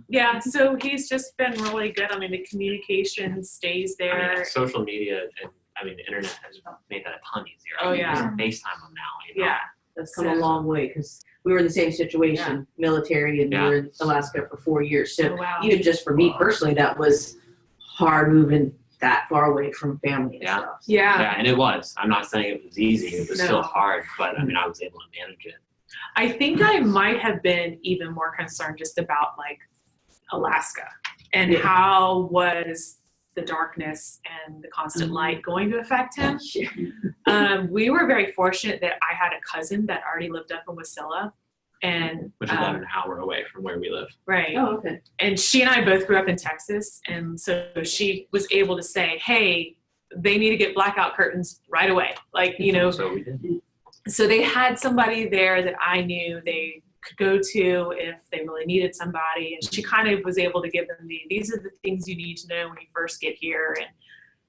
Yeah. So he's just been really good. I mean, the communication stays I mean, there. social media and I mean the internet has made that a ton easier. Oh, I mean, yeah. you can FaceTime them now. You know? Yeah. That's come a long way because we were in the same situation, military, and we were in Alaska for 4 years. So Oh, wow. even just for me personally, that was hard moving that far away from family and Yeah. stuff. Yeah. Yeah, and it was. I'm not saying it was easy. It was No. still hard, but I mean, I was able to manage it. I think I might have been even more concerned just about like Alaska and how was the darkness and the constant light going to affect him. We were very fortunate that I had a cousin that already lived up in Wasilla, and Which is about an hour away from where we live. right. Oh, okay. And she and I both grew up in Texas, and so she was able to say, hey, they need to get blackout curtains right away. Like, you know, So we did. so they had somebody there that I knew they could go to if they really needed somebody. And she kind of was able to give them these are the things you need to know when you first get here. And,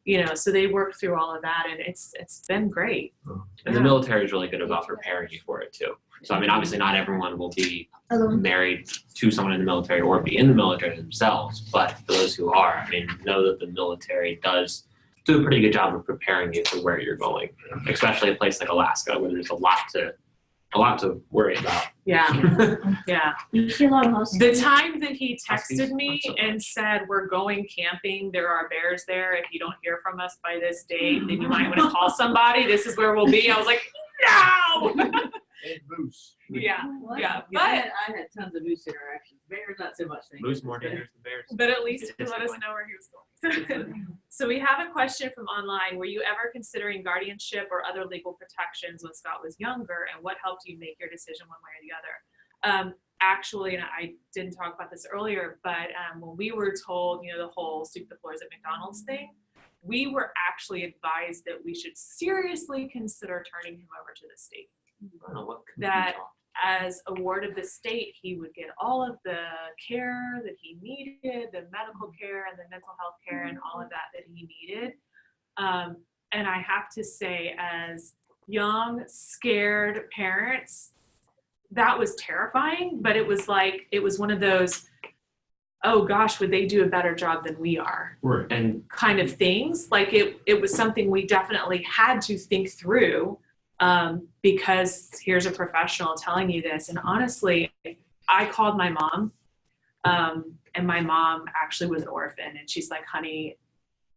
you know, so they worked through all of that, and it's been great. And the military is really good about preparing you for it too. So I mean, obviously not everyone will be married to someone in the military or be in the military themselves, but for those who are, I mean, know that the military does do a pretty good job of preparing you for where you're going, especially a place like Alaska where there's a lot to worry about. Yeah, yeah. You see a lot of huskies. The time that he Huskies? texted me Not so and much. said, we're going camping, there are bears there. If you don't hear from us by this date, then you might want to call somebody. This is where we'll be. I was like, no! And moose. Yeah, What? yeah, I had tons of moose interactions. Bears, not so much. Thank Moose you. more dangerous than bears. but at least he It's let us disappointing. know where he was going. So we have a question from online. Were you ever considering guardianship or other legal protections when Scott was younger, and what helped you make your decision one way or the other? Actually, and I didn't talk about this earlier, but when we were told, the whole sweep the floors at McDonald's thing, we were actually advised that we should seriously consider turning him over to the state. I don't know what could That- we talk. As a ward of the state, he would get all of the care that he needed, the medical care and the mental health care and all of that he needed. And I have to say, as young, scared parents, that was terrifying, but it was one of those, oh gosh, would they do a better job than we are Right. And kind of things. Like it was something we definitely had to think through. Because here's a professional telling you this. And honestly, I called my mom, and my mom actually was an orphan. And she's like, honey,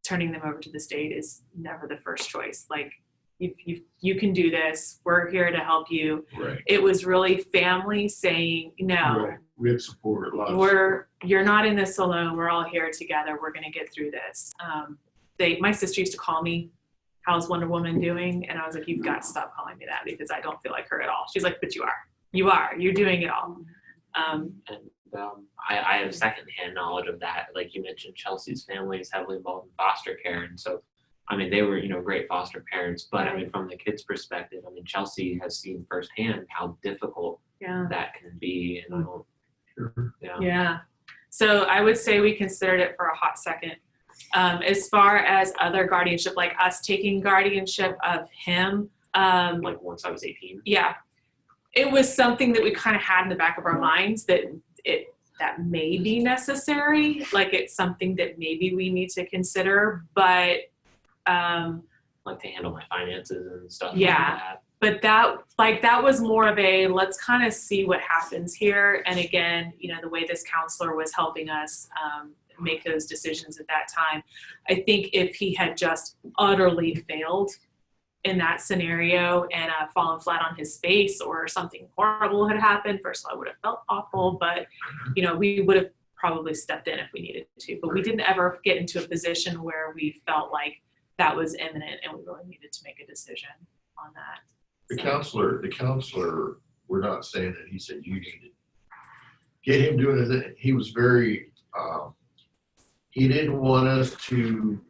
turning them over to the state is never the first choice. Like, you can do this. We're here to help you. Right. It was really family saying, no, Right. We had support, a lot of support. you're not in this alone. We're all here together. We're going to get through this. My sister used to call me, how's Wonder Woman doing? And I was like, you've got to stop calling me that because I don't feel like her at all. She's like, but you are, you're doing it all. I have secondhand knowledge of that. Like you mentioned, Chelsea's family is heavily involved in foster care, and so I mean they were great foster parents. But I mean from the kids' perspective, I mean Chelsea has seen firsthand how difficult Yeah. that can be, and I don't. Sure. Yeah. So I would say we considered it for a hot second. As far as other guardianship, like us taking guardianship of him, Like once I was 18. yeah, it was something that we kind of had in the back of our minds that may be necessary. Like it's something that maybe we need to consider, but Like to handle my finances and stuff. Yeah. Like that. but that was more of a let's kind of see what happens here. And again, the way this counselor was helping us make those decisions at that time, I think if he had just utterly failed in that scenario and fallen flat on his face or something horrible had happened, first of all, I would have felt awful, but we would have probably stepped in if we needed to. But we didn't ever get into a position where we felt like that was imminent and we really needed to make a decision on that. The counselor, we're not saying that he said you need to get him doing it. He was very, he didn't want us to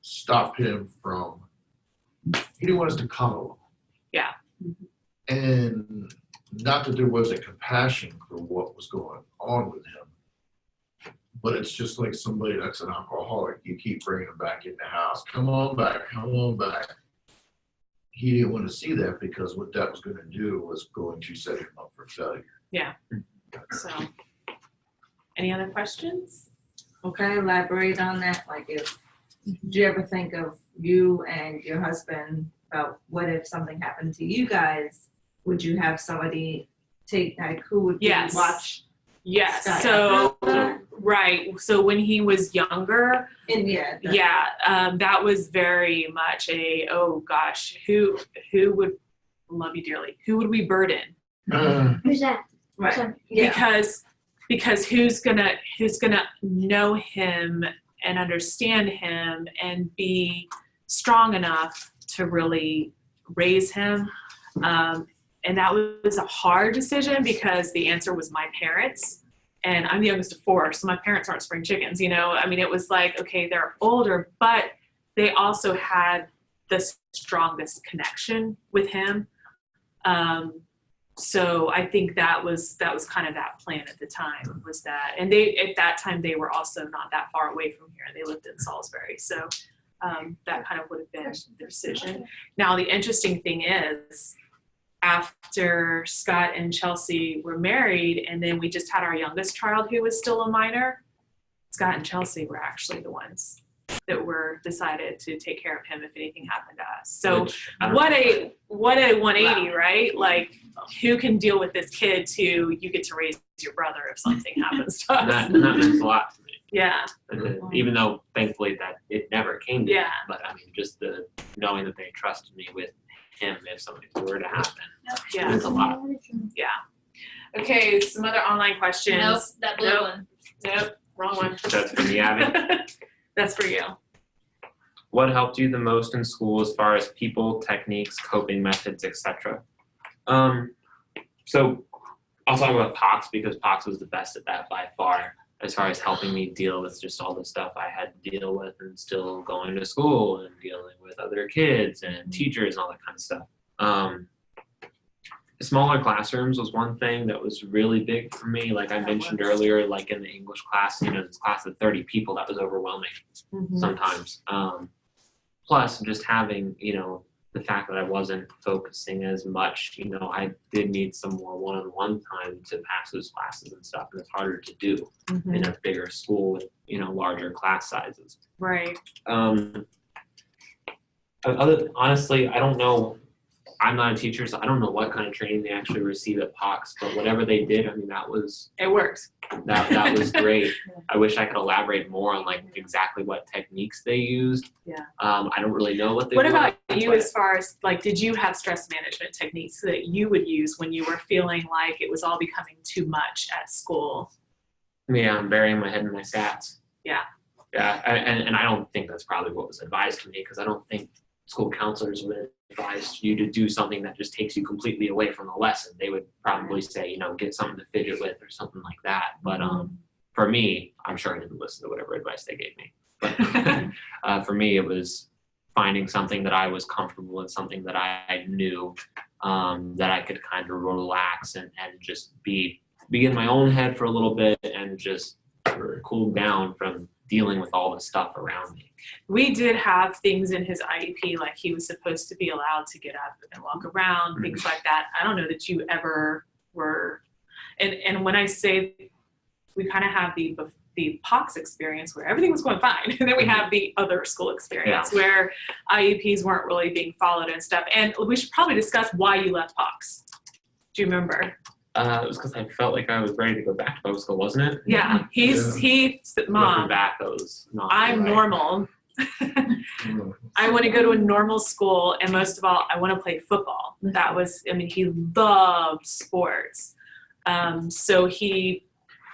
stop him from, he didn't want us to coddle him. Yeah. And not that there wasn't compassion for what was going on with him, but it's just like somebody that's an alcoholic. You keep bringing him back in the house. Come on back, come on back. He didn't want to see that because what that was going to do was going to set him up for failure. So, any other questions? Well, can I elaborate on that? Like do you ever think of you and your husband about what if something happened to you guys? Would you have somebody who would Yes. watch? Yes. Scott So, after? right. So when he was younger, And that was very much oh gosh, who would love you dearly? Who would we burden? Who's that? right. Yeah. Because who's gonna know him and understand him and be strong enough to really raise him? And that was a hard decision because the answer was my parents. And I'm the youngest of four, so my parents aren't spring chickens, I mean, it was like, okay, they're older, but they also had the strongest connection with him. So I think that was kind of that plan at the time, was that, and at that time they were also not that far away from here. They lived in Salisbury. So that kind of would have been the decision. Now, the interesting thing is, after Scott and Chelsea were married, and then we just had our youngest child who was still a minor, Scott and Chelsea were actually the ones that were decided to take care of him if anything happened to us. So Which, I don't what know. a 180, right? Like, who can deal with this kid to you get to raise your brother if something happens to us? That meant a lot to me. Yeah, Even though thankfully that it never came to me. Yeah. But I mean, just the knowing that they trusted me with him if something were to happen. yeah, It's a lot. yeah. Okay, some other online questions. Nope, that blue Nope. one. Nope, wrong one. That's for me, Abby. That's for you. What helped you the most in school as far as people, techniques, coping methods, etc.? So I'll talk about POX because POX was the best at that by far, as far as helping me deal with just all the stuff I had to deal with and still going to school and dealing with other kids and teachers and all that kind of stuff. Smaller classrooms was one thing that was really big for me. Like I mentioned earlier, like in the English class, this class of 30 people, that was overwhelming sometimes. Plus just having, the fact that I wasn't focusing as much, I did need some more one-on-one time to pass those classes and stuff. And it's harder to do in a bigger school with, larger class sizes. Right. Honestly, I don't know. I'm not a teacher, so I don't know what kind of training they actually receive at POX, but whatever they did, I mean, that was It works. that was great. I wish I could elaborate more on like exactly what techniques they used. Yeah. I don't really know what they What were, about you but as far as like, did you have stress management techniques that you would use when you were feeling like it was all becoming too much at school? Yeah, I'm burying my head in my stats. Yeah. Yeah, and I don't think that's probably what was advised to me because I don't think school counselors would advise you to do something that just takes you completely away from the lesson. They would probably say, get something to fidget with or something like that. But for me, I'm sure I didn't listen to whatever advice they gave me. But for me, it was finding something that I was comfortable with, something that I knew that I could kind of relax and just be in my own head for a little bit and just cool down from dealing with all the stuff around me. We did have things in his IEP, like he was supposed to be allowed to get up and walk around, things like that. I don't know that you ever were, and when I say we kind of have the POX experience where everything was going fine, and then we have the other school experience where IEPs weren't really being followed and stuff. And we should probably discuss why you left POX. Do you remember? It was because I felt like I was ready to go back to public school, wasn't it? Yeah, he said, Mom, Looking back, that was not I'm right. normal. I want to go to a normal school, and most of all, I want to play football. That was, he loved sports. So he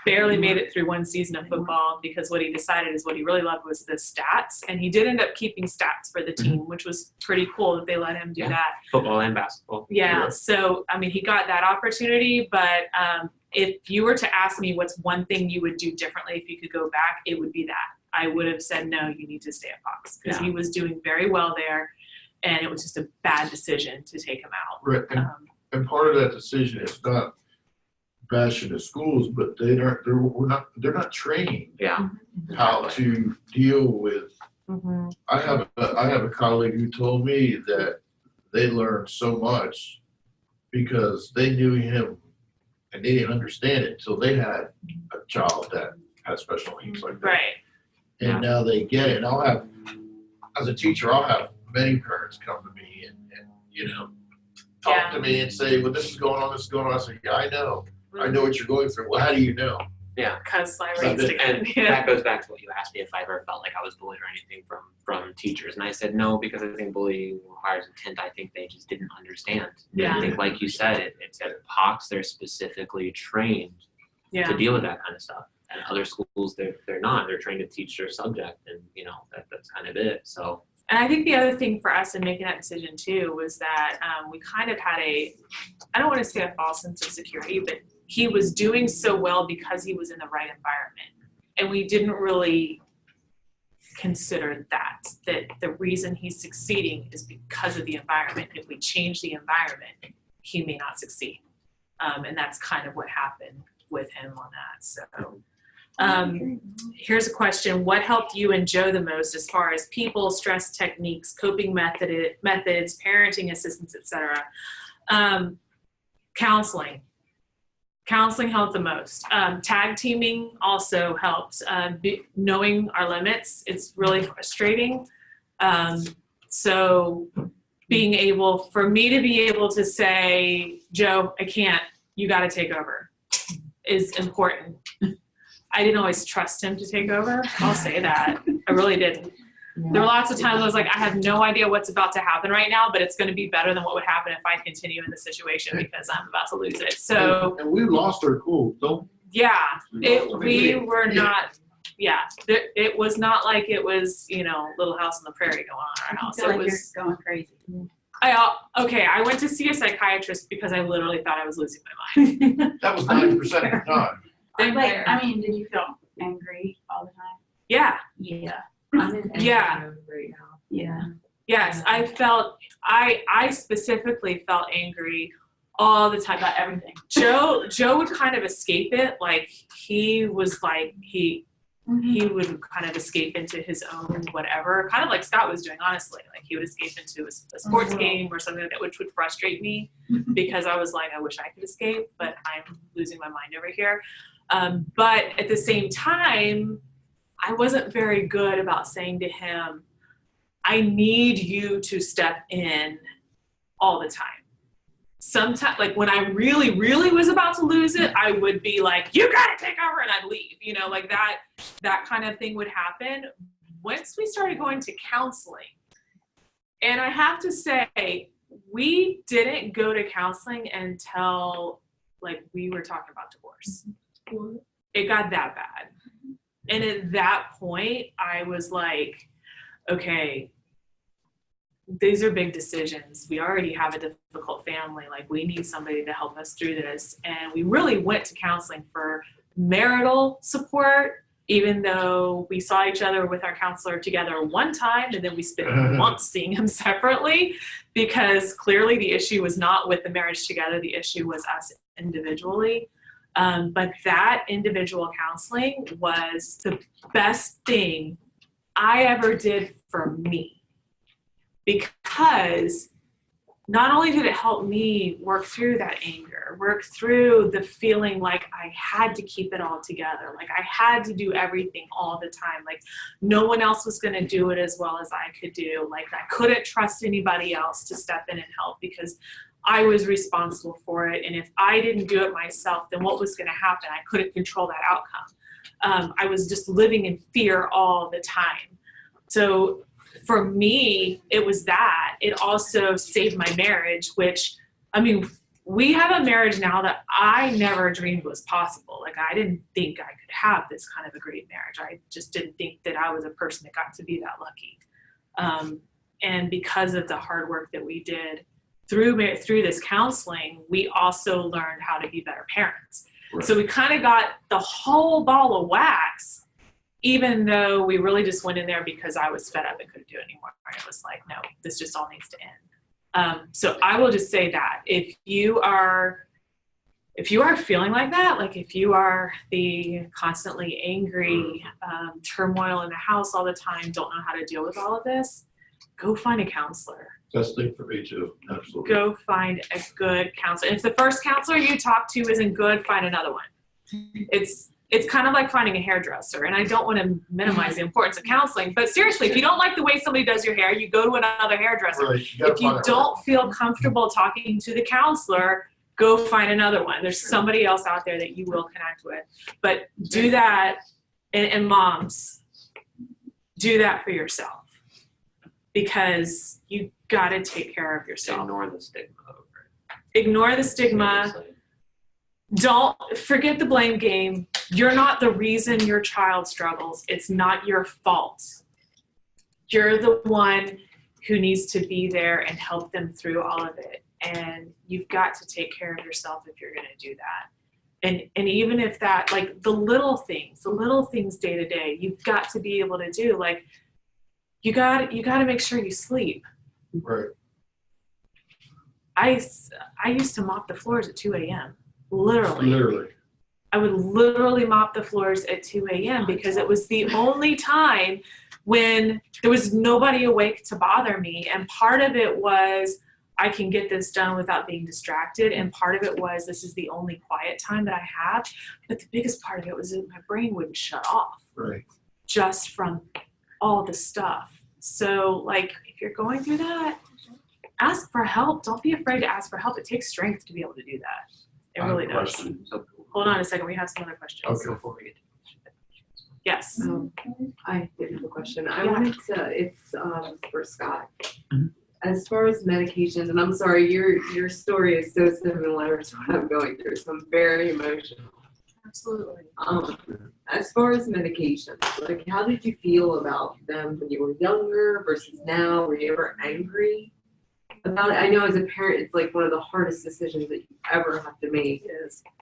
barely made it through one season of football because what he decided is what he really loved was the stats. And he did end up keeping stats for the team, which was pretty cool that they let him do that. Football and basketball. Yeah. So, he got that opportunity, but if you were to ask me what's one thing you would do differently if you could go back, it would be that. I would have said, no, you need to stay at Fox because he was doing very well there. And it was just a bad decision to take him out. Right, and part of that decision is not bashing the schools, but they're not trained how to deal with. I have a colleague who told me that they learned so much because they knew him and they didn't understand it until they had a child that had special needs like that. Right. And now they get it. And as a teacher, I'll have many parents come to me and talk to me and say, well, this is going on, this is going on. I say, yeah, I know what you're going through. Well, how do you know? Yeah. Because I So raised and again. that goes back to what you asked me if I ever felt like I was bullied or anything from teachers. And I said no, because I think bullying requires intent. I think they just didn't understand. Yeah. I think like you said, it's at POX, they're specifically trained Yeah. to deal with that kind of stuff. And other schools, they're not. They're trained to teach their subject, and that's kind of it. So. And I think the other thing for us in making that decision too was that we kind of had I don't want to say a false sense of security, but he was doing so well because he was in the right environment. And we didn't really consider that the reason he's succeeding is because of the environment. If we change the environment, he may not succeed. And that's kind of what happened with him on that. So. Here's a question. What helped you and Joe the most as far as people, stress techniques, coping methods, parenting assistance, etc.? Counseling Counseling helped the most. Tag teaming also helped. Knowing our limits, it's really frustrating. So being able, for me to be able to say, Joe, I can't, you got to take over, is important. I didn't always trust him to take over. I'll say that. I really didn't. There were lots of times I was like, I have no idea what's about to happen right now, but it's going to be better than what would happen if I continue in the situation because I'm about to lose it. So, and we lost our cool. Don't yeah, we were not, it was not like it was, Little House on the Prairie going on in our house. I feel It like was, you're going crazy. I went to see a psychiatrist because I literally thought I was losing my mind. that was 90% of the time. Did you feel angry all the time? Yeah. Yeah. I'm in Yeah. anger right now. Yeah. Yes, I specifically felt angry all the time about everything. Joe would kind of escape it. Like he was like, he would kind of escape into his own whatever, kind of like Scott was doing, honestly. Like he would escape into a sports game or something like that, which would frustrate me because I was like, I wish I could escape, but I'm losing my mind over here. But at the same time, I wasn't very good about saying to him, I need you to step in all the time. Sometimes, like when I really, really was about to lose it, I would be like, you gotta take over, and I'd leave, like that kind of thing would happen. Once we started going to counseling, and I have to say, we didn't go to counseling until like we were talking about divorce. It got that bad. And at that point, I was like, okay, these are big decisions. We already have a difficult family. Like, we need somebody to help us through this. And we really went to counseling for marital support, even though we saw each other with our counselor together one time, and then we spent months seeing him separately, because clearly the issue was not with the marriage together. The issue was us individually. But that individual counseling was the best thing I ever did for me, because not only did it help me work through that anger, work through the feeling like I had to keep it all together, like I had to do everything all the time, like no one else was going to do it as well as I could do, like I couldn't trust anybody else to step in and help because I was responsible for it. And if I didn't do it myself, then what was going to happen? I couldn't control that outcome. I was just living in fear all the time. So for me, it was that. It also saved my marriage, which, I mean, we have a marriage now that I never dreamed was possible. Like, I didn't think I could have this kind of a great marriage. I just didn't think that I was a person that got to be that lucky. And because of the hard work that we did through this counseling, we also learned how to be better parents. Right. So we kind of got the whole ball of wax, even though we really just went in there because I was fed up and couldn't do it anymore. It was like, no, this just all needs to end. So I will just say that if you are feeling like that, like if you are the constantly angry, turmoil in the house all the time, don't know how to deal with all of this, go find a counselor. Best thing for me too, absolutely. Go find a good counselor. If the first counselor you talk to isn't good, find another one. It's kind of like finding a hairdresser, and I don't want to minimize the importance of counseling, but seriously, if you don't like the way somebody does your hair, you go to another hairdresser. Right, if you don't feel comfortable talking to the counselor, go find another one. There's somebody else out there that you will connect with. But do that, and moms, do that for yourself, because you got to take care of yourself. Ignore the stigma over it. Ignore the stigma. Seriously. Don't forget the blame game. You're not the reason your child struggles. It's not your fault. You're the one who needs to be there and help them through all of it. And you've got to take care of yourself if you're going to do that. And even if that, like the little things day to day, you've got to be able to do. Like, you got to make sure you sleep. Right. I used to mop the floors at 2 a.m. Literally. I would literally mop the floors at 2 a.m. because it was the only time when there was nobody awake to bother me. And part of it was I can get this done without being distracted. And part of it was, this is the only quiet time that I have. But the biggest part of it was that my brain wouldn't shut off Right. just from all the stuff. So like, if you're going through that, ask for help. Don't be afraid to ask for help. It takes strength to be able to do that. It I have really a does. question. So Hold on a second. We have some other questions. Okay. before we get to Yes. I did have a question. I Yeah. wanted to, it's for Scott. Mhm. As far as medications, and I'm sorry, your story is so similar to what I'm going through, so I'm very emotional. Absolutely. As far as medications, like how did you feel about them when you were younger versus now? Were you ever angry about it? I know as a parent, it's like one of the hardest decisions that you ever have to make.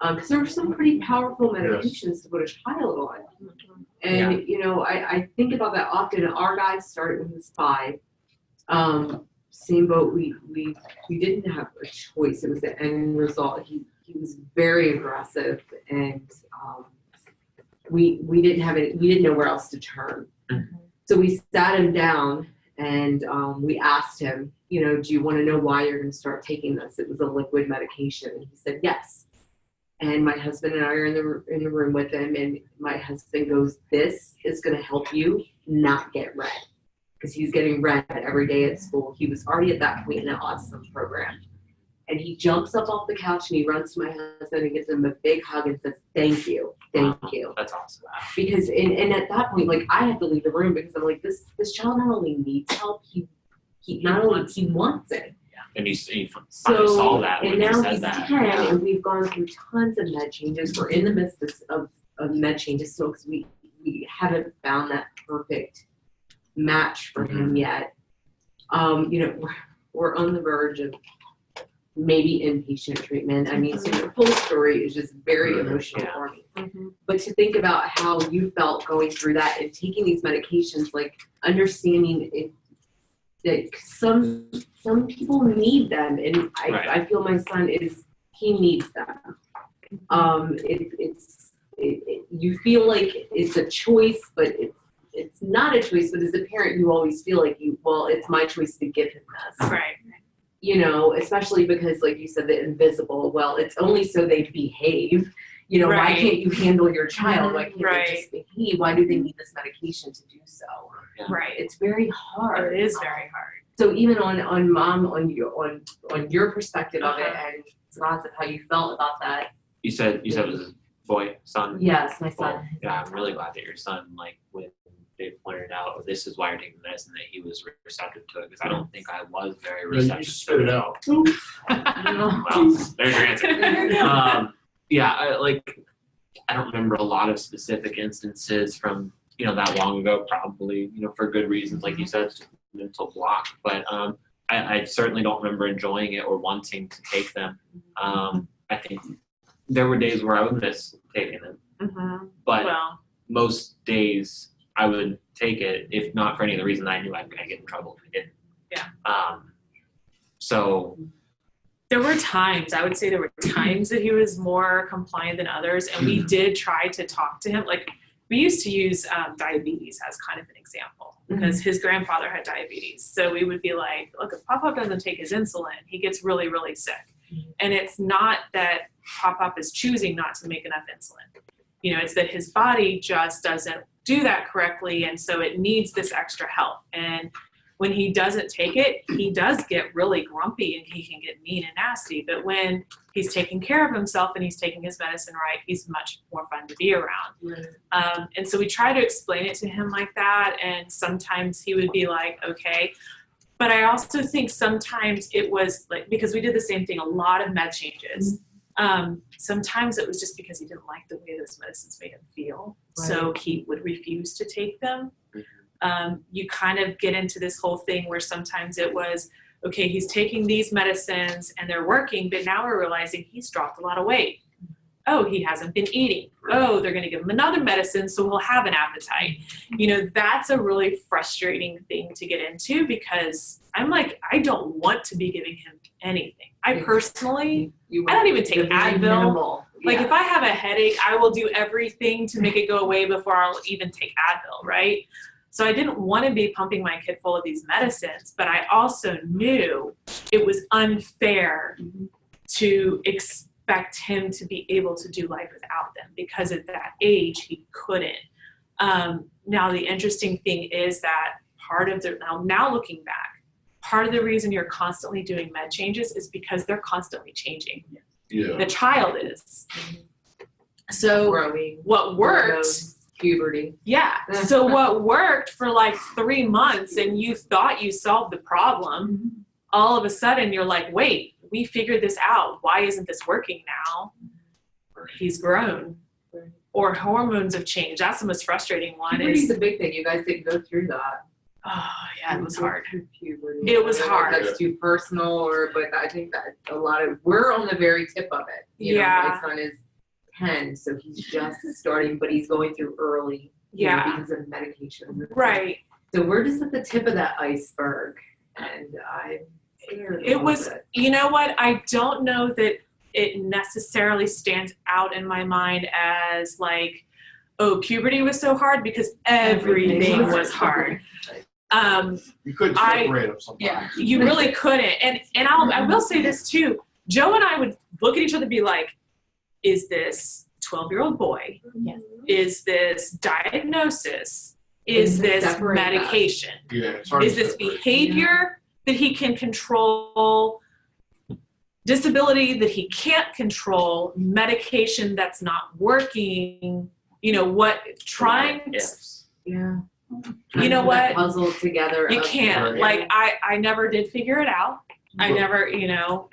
Because there were some pretty powerful medications to put a child on. And, you know, I think about that often. Our guy started when he was 5. Same boat. We didn't have a choice. It was the end result. He was very aggressive, and we didn't have it. We didn't know where else to turn. Mhm. So we sat him down and we asked him, you know, do you want to know why you're going to start taking this? It was a liquid medication, and he said yes. And my husband and I are in the room with him, and my husband goes, "This is going to help you not get red," because he's getting red every day at school. He was already at that point in the autism program. And he jumps up off the couch and he runs to my husband and gives him a big hug and says, "Thank you, thank you." That's awesome. Because, and at that point, like, I had to leave the room because I'm like, this child not only needs help, he wants it. And you finally So, saw that and when you now said he's that. 10, Yeah. and we've gone through tons of med changes. We're in the midst of med changes still, because we haven't found that perfect match for him yet. You know, we're on the verge of maybe inpatient treatment. I mean, so the whole story is just very emotional for me. But to think about how you felt going through that and taking these medications, like understanding that some people need them, and Right. I feel my son he needs them. You feel like it's a choice, but it's not a choice. But as a parent, you always feel like it's my choice to give him this. Right. You know, especially because, like you said, the invisible. Well, it's only so they behave. You know, why Right. can't you handle your child? Why can't Right. they just behave? Why do they need this medication to do so? Right. It's very hard. It is very hard. So even on mom, on your perspective of it, Uh-huh. and Scott's of how you felt about that. You said it was a boy, son. Yes, my Well, son. yeah, I'm really glad that your son, like, when they pointed out this is why you're taking the medicine, that he was receptive to it, because I don't think I was very You receptive. spit it out. Well, there's your answer. Yeah, I don't remember a lot of specific instances from, you know, that long ago, probably, you know, for good reasons, like you said, it's just a mental block. But I certainly don't remember enjoying it or wanting to take them. I think there were days where I would miss taking them, but Well, most days I would take it, if not for any other reason I knew I'd get in trouble if I didn't. Yeah. So there were times, I would say there were times that he was more compliant than others, and we did try to talk to him. Like, we used to use diabetes as kind of an example, because his grandfather had diabetes. So we would be like, look, if Pop-Pop doesn't take his insulin, he gets really, really sick. And it's not that Pop-Pop is choosing not to make enough insulin. You know, it's that his body just doesn't do that correctly, and so it needs this extra help. And when he doesn't take it, he does get really grumpy and he can get mean and nasty. But when he's taking care of himself and he's taking his medicine right, he's much more fun to be around. And so we try to explain it to him like that. And sometimes he would be like, okay. But I also think sometimes it was like, because we did the same thing, a lot of med changes. Sometimes it was just because he didn't like the way those medicines made him feel. So he would refuse to take them. You kind of get into this whole thing where sometimes it was, okay, he's taking these medicines and they're working, but now we're realizing he's dropped a lot of weight. Oh, he hasn't been eating. Oh, they're going to give him another medicine, so he'll have an appetite. You know, that's a really frustrating thing to get into, because I'm like, I don't want to be giving him anything. I personally, I don't even take Advil. Like, if I have a headache, I will do everything to make it go away before I'll even take Advil, right? So I didn't want to be pumping my kid full of these medicines, but I also knew it was unfair to expect him to be able to do life without them, because at that age he couldn't. Now the interesting thing is that now looking back, part of the reason you're constantly doing med changes is because they're constantly changing. Yeah. The child is. So Growing, what worked, hormones, puberty. yeah. So what worked for like 3 months and you thought you solved the problem, all of a sudden you're like, wait, we figured this out. Why isn't this working now? He's grown. Or hormones have changed. That's the most frustrating one. Puberty's a big thing. You guys didn't go through that. Oh yeah, it was hard. Puberty. It was I don't know if hard. That's too personal, but I think that we're on the very tip of it. You know, Yeah. my son is 10, so he's just starting, but he's going through early. you know, Yeah. because of medications. and stuff. Right. So we're just at the tip of that iceberg, and I'm scared. It was, you know what? I don't know that it necessarily stands out in my mind as like, oh, puberty was so hard, because everything was hard. You couldn't I- separate them sometimes. Yeah. You really couldn't. And I will say this too. Joe and I would look at each other and be like, is this 12-year-old boy? Yes. Is this diagnosis? Is to this separate that. medication? Yeah, it's hard Is to this separate. behavior that he can control? Disability that he can't control? Medication that's not working? You know what? Trying. Ifs. Yeah. You know what? Puzzle together. You of- can't. Yeah. Like I never did figure it out. I never. You know.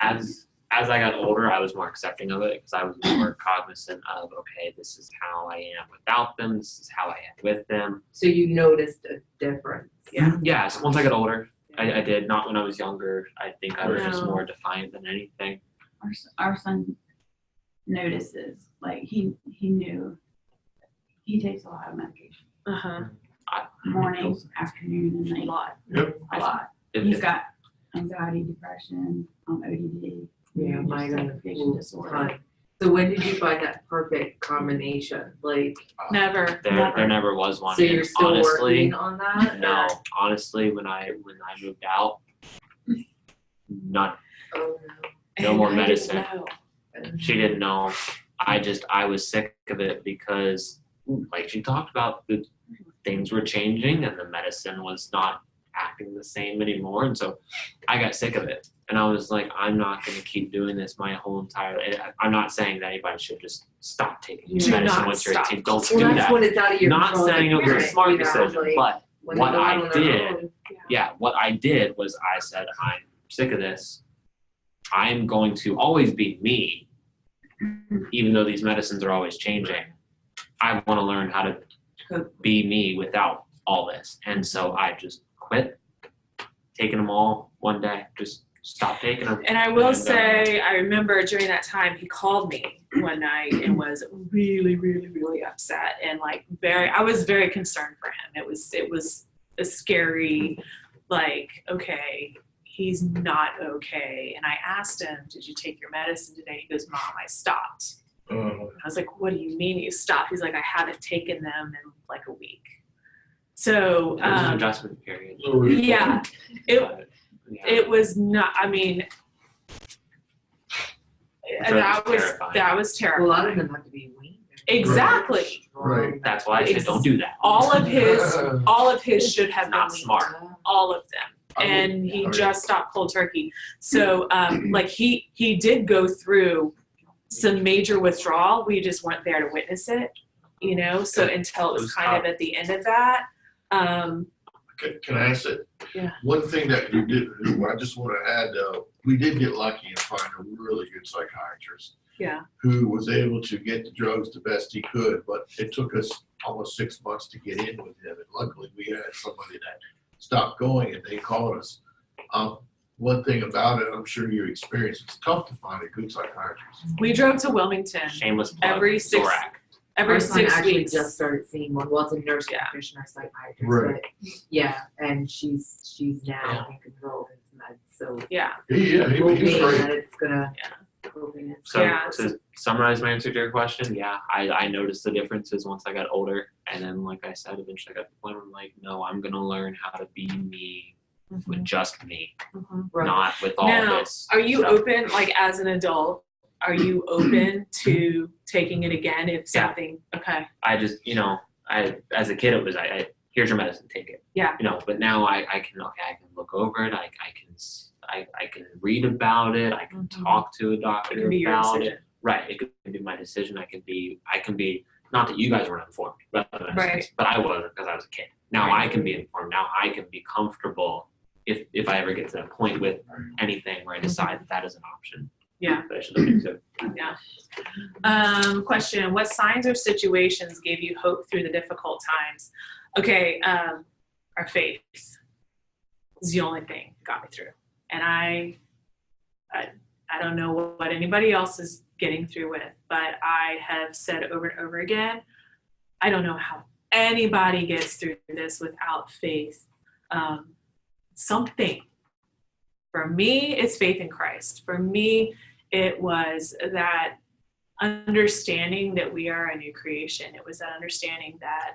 As I got older, I was more accepting of it because I was more cognizant of, okay, this is how I am without them. This is how I am with them. So you noticed a difference. Yeah. Yeah. So once I got older, I did. Not when I was younger. I think I was just No. more defiant than anything. Our son notices, like he knew he takes a lot of medication, Uh huh. morning, afternoon, and night. A lot. Yep. A lot. He's got anxiety, depression, ODD. Yeah, just mine segregation disorder. Ton. So when did you find that perfect combination? Like, Never. There never was one. so And you're still honestly, working on that? no. or- Honestly, when I moved out, none. Oh, No And more I didn't medicine. know. no. She didn't know. I was sick of it because, like she talked about, the things were changing and the medicine was not acting the same anymore. And so I got sick of it. And I was like, I'm not going to keep doing this my whole entire life. I'm not saying that anybody should just stop taking Do medicine not once you're stop. 18. Don't Well, do that's that. when it's out of your Not control as saying it was a parent, smart you know, decision, like, but when they what go out I on their did- own. yeah, what I did was I said, I'm sick of this. I'm going to always be me, even though these medicines are always changing. I want to learn how to be me without all this. And so I just quit taking them all one day, just stopped taking them. And I will say, I remember during that time, he called me one night and was really, really, really upset and like I was very concerned for him. It was a scary, like, okay, he's not okay. And I asked him, did you take your medicine today? He goes, Mom, I stopped. I was like, what do you mean you stopped? He's like, I haven't taken them in like a week. So, It was an adjustment period. yeah, But, yeah. it was not, I mean, Which was terrifying. that was Well, a terrible. lot of them have to be weaned. Exactly. Right. That's why I said don't do that. All of his should have been Not weaned. smart. All of them. And he Oh, yeah. just stopped cold turkey. So, like he did go through some major withdrawal. We just weren't there to witness it, you know. So until it was kind of at the end of that, Can I ask it? Yeah. One thing that you did, I just want to add, we did get lucky and find a really good psychiatrist. Yeah. Who was able to get the drugs the best he could, but it took us almost 6 months to get in with him. And luckily we had somebody that stopped going and they called us. One thing about it, I'm sure you experienced, it's tough to find a good psychiatrist. we drove to Wilmington Shameless plug. every six Zorak. Our son 6 actually weeks. just started seeing one. Well, it's a nurse Yeah. practitioner psychiatrist, Right. but yeah, and she's now Yeah. in control of his meds. So Yeah. He hoping was great. that it's gonna openness. So Yeah. to summarize my answer to your question, yeah, I noticed the differences once I got older. And then, like I said, eventually I got to the point where I'm like, no, I'm going to learn how to be me with just me, Right. not with all Now, this. are you stuff. open, like as an adult, are you open to taking it again if Yeah. something, okay, I just, as a kid, it was, here's your medicine, take it. Yeah. But now I can look over it. I can read about it. I can Mhm. talk to a it doctor can be your about it. decision. Right. It could be my decision. I can be, not that you guys weren't informed, but Right. I wasn't because I was a kid. Now I can be informed. Now I can be comfortable if I ever get to that point with anything where I decide that is an option. Yeah. That I should look into. Yeah. Question, what signs or situations gave you hope through the difficult times? Okay, our faith is the only thing that got me through. And I don't know what anybody else is getting through with, but I have said over and over again, I don't know how anybody gets through this without faith. Something. For me, it's faith in Christ. For me, it was that understanding that we are a new creation. It was that understanding that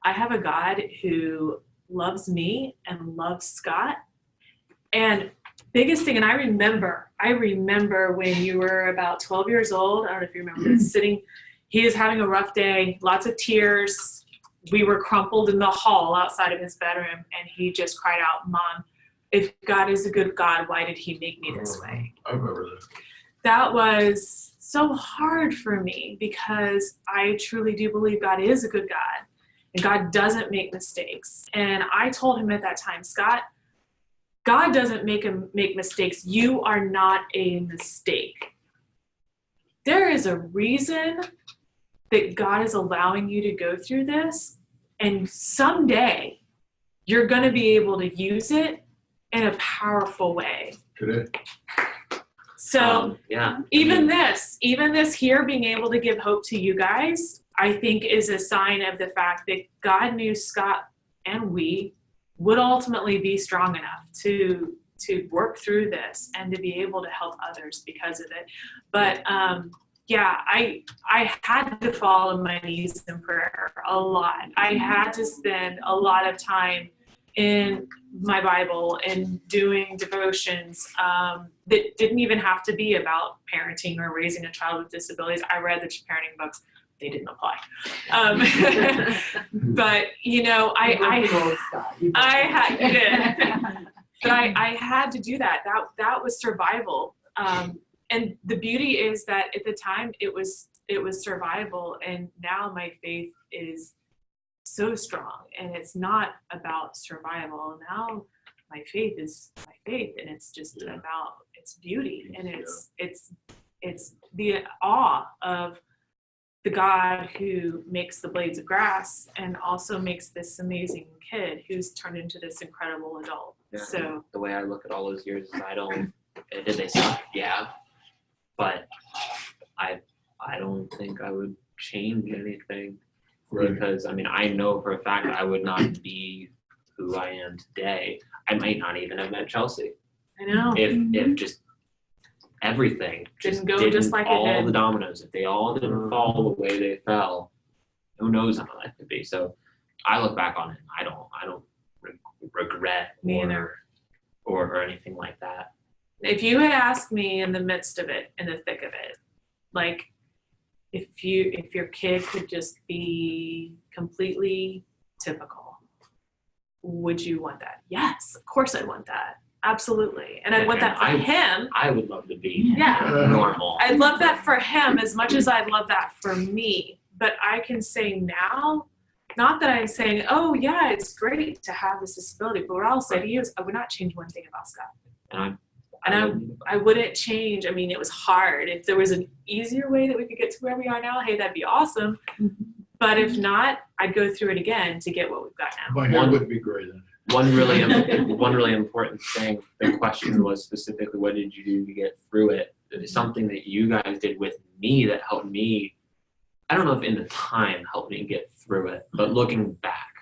I have a God who loves me and loves Scott. And biggest thing, and I remember when you were about 12 years old, I don't know if you remember this, he was having a rough day, lots of tears. We were crumpled in the hall outside of his bedroom, and he just cried out, Mom, if God is a good God, why did he make me this way? I remember that. That was so hard for me because I truly do believe God is a good God and God doesn't make mistakes. And I told him at that time, Scott, God doesn't make mistakes. You are not a mistake. There is a reason that God is allowing you to go through this, and someday you're going to be able to use it in a powerful way. Today. So Yeah. even this here being able to give hope to you guys, I think is a sign of the fact that God knew Scott and we would ultimately be strong enough to work through this and to be able to help others because of it. But I had to fall on my knees in prayer a lot. I had to spend a lot of time in my Bible and doing devotions that didn't even have to be about parenting or raising a child with disabilities. I read the parenting books. They didn't apply. But, I had to do that. That was survival. And the beauty is that at the time it was survival, and now my faith is so strong, and it's not about survival. Now my faith is my faith, and it's just about its beauty, and it's the awe of the God who makes the blades of grass and also makes this amazing kid who's turned into this incredible adult. Yeah. So The way I look at all those years is did they suck? Yeah. But I don't think I would change anything. Right. Because I know for a fact I would not be who I am today. I might not even have met Chelsea I know. if just everything Didn't go just like it all did. the dominoes, if they all didn't fall the way they fell, who knows how life could be. So I look back on it and I don't regret Me either. or anything like that. If you had asked me in the midst of it, in the thick of it, like if your kid could just be completely typical, would you want that? Yes, of course I'd want that. Absolutely. And I'd want that for him. I would love to be Yeah. normal. I'd love that for him as much as I'd love that for me. But I can say now, not that I'm saying, oh yeah, it's great to have this disability, but what I'll say to you is I would not change one thing about Scott. And I wouldn't change. I mean, it was hard. If there was an easier way that we could get to where we are now, hey, that'd be awesome. But if not, I'd go through it again to get what we've got now. My hair wouldn't be gray then. One really important thing, the question was specifically, what did you do to get through it? It is something that you guys did with me that helped me, I don't know if in the time helped me get through it, but looking back,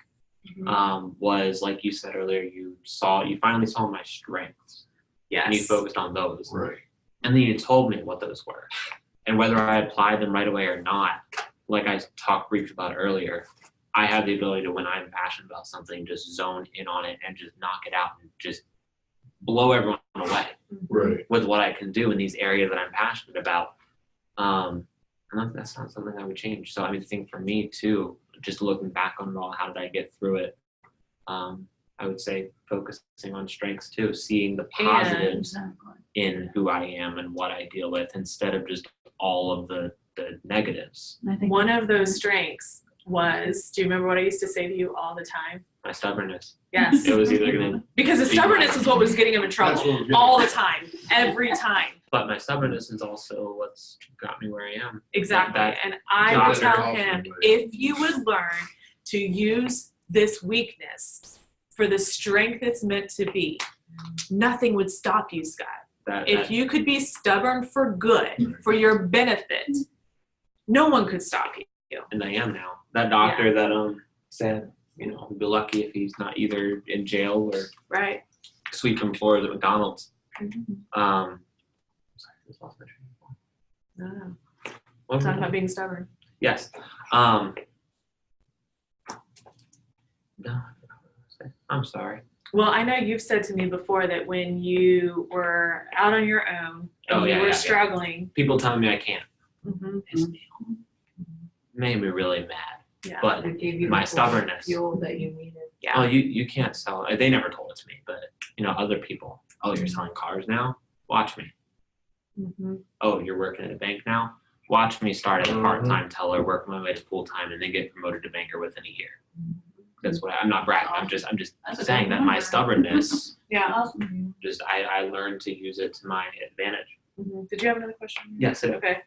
was like you said earlier, you finally saw my strengths. Yes. And you focused on those. Right. And then you told me what those were. And whether I applied them right away or not, like I talked briefly about earlier, I have the ability to, when I'm passionate about something, just zone in on it and just knock it out and just blow everyone away Right. with what I can do in these areas that I'm passionate about. And that's not something I would change. So I mean, I think for me too, just looking back on it all, how did I get through it? I would say focusing on strengths too, seeing the positives Exactly. in who I am and what I deal with instead of just all of the negatives. I think One of those strengths was, do you remember what I used to say to you all the time? My stubbornness. Yes. It was either gonna, Because the stubbornness is what was getting him in That's trouble what was all the time, every time. but my stubbornness is also what's got me where I am. Exactly. That- And I Got would it. tell him, if you would learn to use this weakness for the strength it's meant to be, nothing would stop you, Scott. If you could be stubborn for good, for your benefit, no one could stop you. And I am now. That doctor that said, you know, he'd be lucky if he's not either in jail or Right? sweeping floors at McDonald's. Sorry, I just lost my train of thought. No. What was Talking it? about being stubborn. Yes. No, I forgot what I was gonna say. I'm sorry. Well, I know you've said to me before that when you were out on your own and Oh, you yeah, were yeah. struggling, People telling me I can't. mhm, Made me really mad. yeah, But It gave you my the stubbornness. fuel that you needed. yeah, Oh, you can't sell it. They never told it to me, but you know, other people. Oh, you're selling cars now? Watch me. mhm, Oh, you're working at a bank now? Watch me start as a part-time teller, work my way to full-time, and then get promoted to banker within a year. That's what I'm not bragging. I'm just That's a saying good that my number. stubbornness, yeah. Awesome. just I learned to use it to my advantage. Mhm. Did you have another question? Yes. Okay.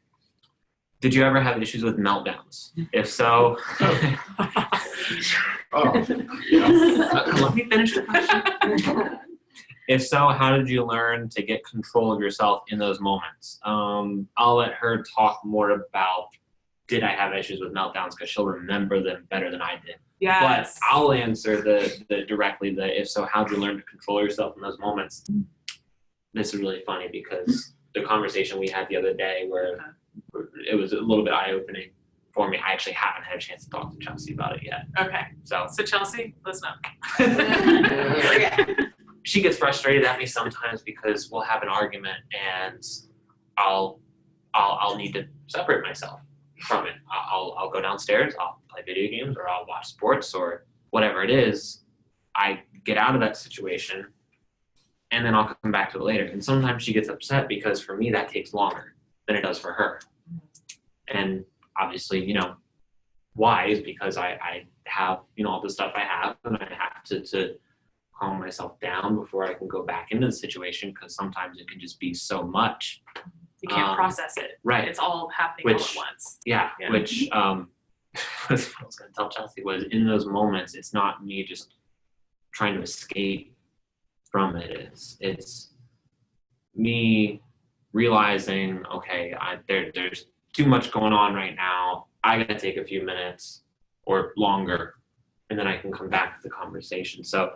Did you ever have issues with meltdowns? If so, Oh, yeah. let me finish the question. If so, how did you learn to get control of yourself in those moments? I'll let her talk more about did I have issues with meltdowns because she'll remember them better than I did. Yes. But I'll answer the directly the if so, how'd you learn to control yourself in those moments? This is really funny because the conversation we had the other day where it was a little bit eye-opening for me. I actually haven't had a chance to talk to Chelsea about it yet. Okay. So So Chelsea, listen up. she gets frustrated at me sometimes because we'll have an argument and I'll need to separate myself from it. I'll go downstairs, I'll play video games or I'll watch sports or whatever it is. I get out of that situation and then I'll come back to it later. And sometimes she gets upset because for me that takes longer than it does for her. And obviously, you know, why is because I have, you know, all the stuff I have and I have to calm myself down before I can go back into the situation because sometimes it can just be so much. You can't process it. Right. It's all happening all Which- at once. Yeah, Yeah. which what I was gonna tell Chelsea was in those moments, it's not me just trying to escape from it. It's me realizing, okay, there's too much going on right now. I gotta take a few minutes or longer, and then I can come back to the conversation. So,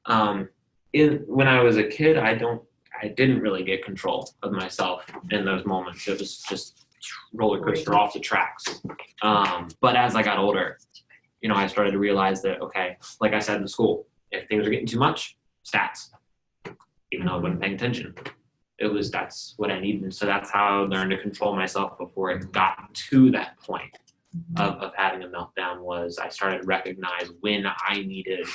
when I was a kid, I didn't really get control of myself in those moments. It was just roller coaster off the tracks. But as I got older, you know, I started to realize that, okay, like I said in school, if things are getting too much, stats, even though I wasn't paying attention, that's what I needed. And so that's how I learned to control myself before it got to that point of having a meltdown. Was I started to recognize when I needed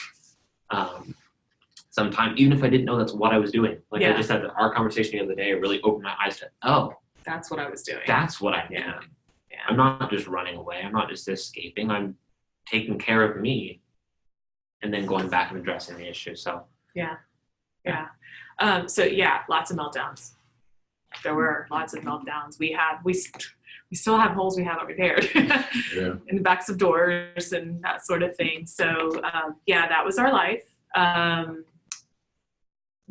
sometime, even if I didn't know that's what I was doing. Like I Yeah. just said, our conversation the other day really opened my eyes to, oh, That's what I was doing. that's what I'm Yeah. doing. Yeah. I'm not just running away. I'm not just escaping. I'm taking care of me and then going back and addressing the issue. So So yeah, lots of meltdowns. There were lots of meltdowns. We still have holes we haven't repaired Yeah. in the backs of doors and that sort of thing. So yeah, that was our life.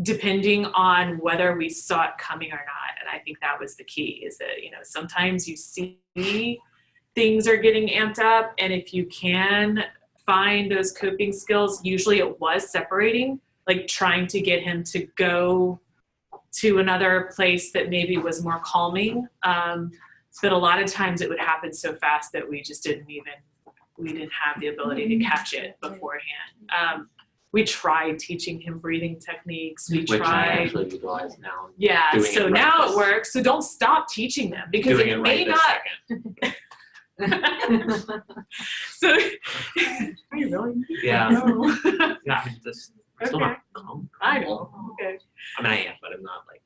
Depending on whether we saw it coming or not, and I think that was the key. Is that, you know, sometimes you see things are getting amped up, and if you can find those coping skills, usually it was separating, like trying to get him to go to another place that maybe was more calming. But a lot of times it would happen so fast that we just didn't have the ability to catch it beforehand. We tried teaching him breathing techniques. We Which I tried. actually utilize now. Yeah, doing so it right now this- it works. So don't stop teaching them because Doing it it may right this not. second. So, are you really? Yeah. No. Yeah, I'm just still not calm. I know. Okay. I mean, I am, but I'm not like,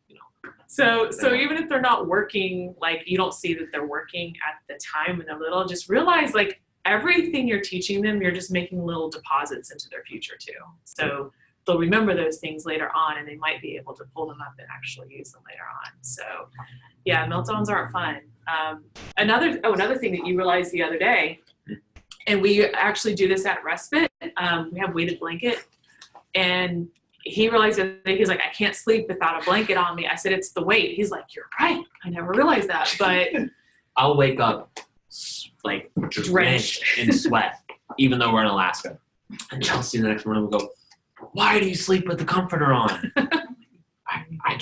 So even if they're not working, like you don't see that they're working at the time when they're little, just realize like everything you're teaching them, you're just making little deposits into their future too. So they'll remember those things later on and they might be able to pull them up and actually use them later on. So yeah, meltdowns aren't fun. Another thing that you realized the other day, and we actually do this at respite, we have weighted blanket, and he realized that he's like, I can't sleep without a blanket on me. I said, it's the weight. He's like, you're right. I never realized that. But I'll wake up like drenched in sweat, even though we're in Alaska. And Chelsea the next morning will go, why do you sleep with the comforter on? I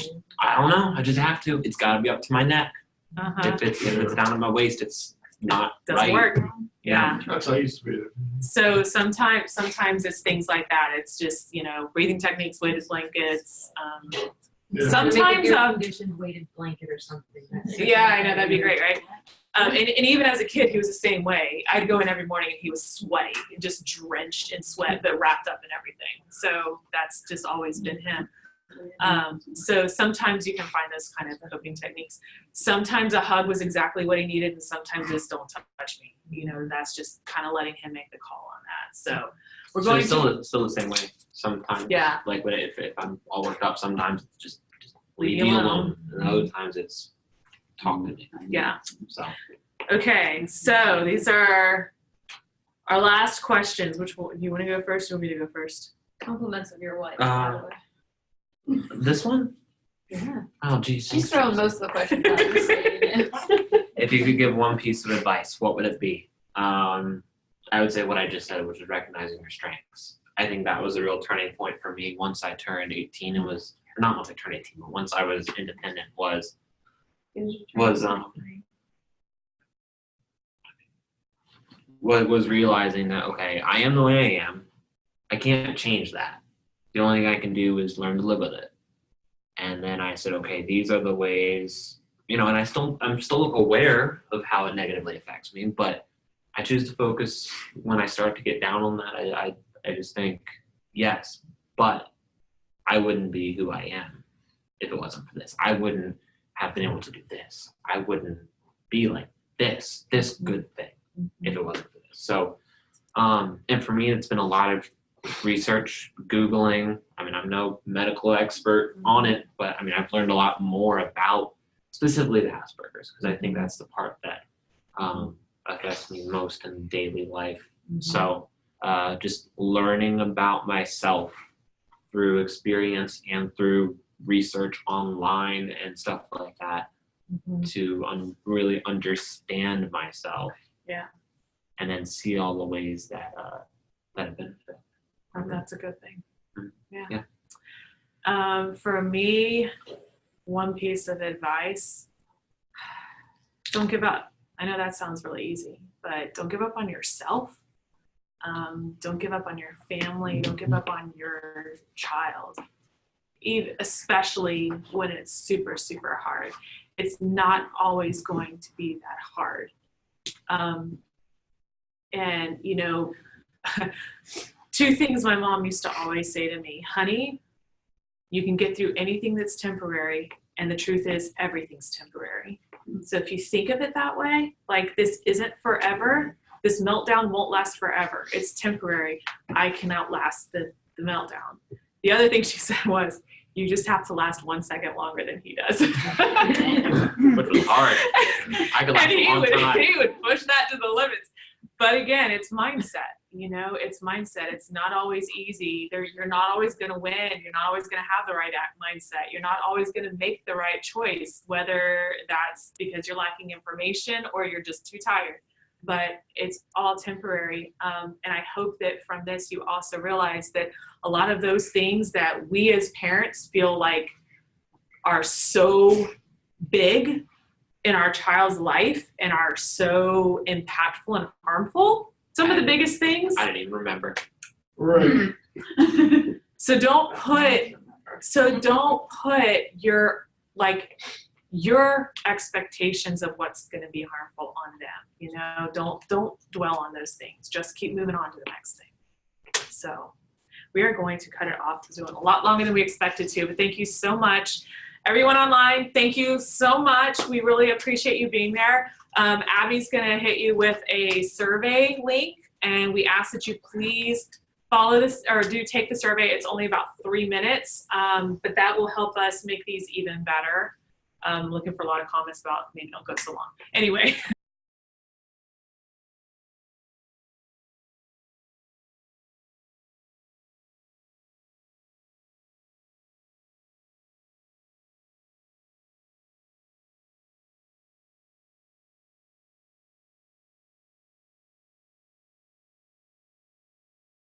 don't know. I just have to. It's got to be up to my neck. If it's down to my waist, it's not doesn't right. work. Yeah. That's how I used to be. So sometimes it's things like that. It's just, breathing techniques, weighted blankets. Yeah. Sometimes, conditioned weighted blanket or something. yeah, I know, that'd be great, right? And even as a kid, he was the same way. I'd go in every morning and he was sweaty, just drenched in sweat, but wrapped up in everything. So that's just always been him. So sometimes you can find those kind of coping techniques. Sometimes a hug was exactly what he needed, and sometimes it's don't touch me. That's just kind of letting him make the call on that. So we're going So still the same way. Sometimes, Yeah. like if I'm all worked up, sometimes it's just Leave leave you me alone. alone. And other times it's talk to me. Yeah. So Okay, so these are our last questions. Which one, you want to go first or want me to go first? Compliments of your wife. this one? Yeah. Oh, geez. She's thanks, throwing Chelsea. most of the questions out. Just so you know. If you could give one piece of advice, what would it be? I would say what I just said, which is recognizing your strengths. I think that was a real turning point for me once I turned 18. It was, or not once I turned 18, but once I was independent was realizing that, okay, I am the way I am. I can't change that. The only thing I can do is learn to live with it. And then I said, okay, these are the ways, and I'm still aware of how it negatively affects me, but I choose to focus when I start to get down on that. I just think, yes, but I wouldn't be who I am if it wasn't for this. I wouldn't have been able to do this. I wouldn't be like this good thing if it wasn't for this. So, and for me, it's been a lot of research, Googling. I mean, I'm no medical expert on it, but I mean, I've learned a lot more about specifically the Asperger's, because I think that's the part that affects me most in daily life. So just learning about myself through experience and through research online and stuff like that to really understand myself. Yeah. And then see all the ways that benefit. That's a good thing. Yeah. For me, one piece of advice, don't give up. I know that sounds really easy, but don't give up on yourself. Don't give up on your family. Don't give up on your child, especially when it's super, super hard. It's not always going to be that hard. And, two things my mom used to always say to me: honey, you can get through anything that's temporary, and the truth is everything's temporary. So if you think of it that way, like this isn't forever, this meltdown won't last forever. It's temporary. I can outlast the meltdown. The other thing she said was, you just have to last 1 second longer than he does. Which was hard. I could last And a long time. he would push that to the limits. But again, it's mindset. It's mindset. It's not always easy. You're not always going to win. You're not always going to have the right mindset. You're not always going to make the right choice, whether that's because you're lacking information or you're just too tired. But it's all temporary. And I hope that from this, you also realize that a lot of those things that we as parents feel like are so big in our child's life and are so impactful and harmful. Some of the biggest things. I didn't even remember. Right. So don't put your expectations of what's going to be harmful on them. You know, don't dwell on those things. Just keep moving on to the next thing. So we are going to cut it off because we went a lot longer than we expected to, but thank you so much. Everyone online, thank you so much. We really appreciate you being there. Abby's gonna hit you with a survey link, and we ask that you please follow this or do take the survey. It's only about 3 minutes, but that will help us make these even better. Looking for a lot of comments about maybe don't go so long. Anyway.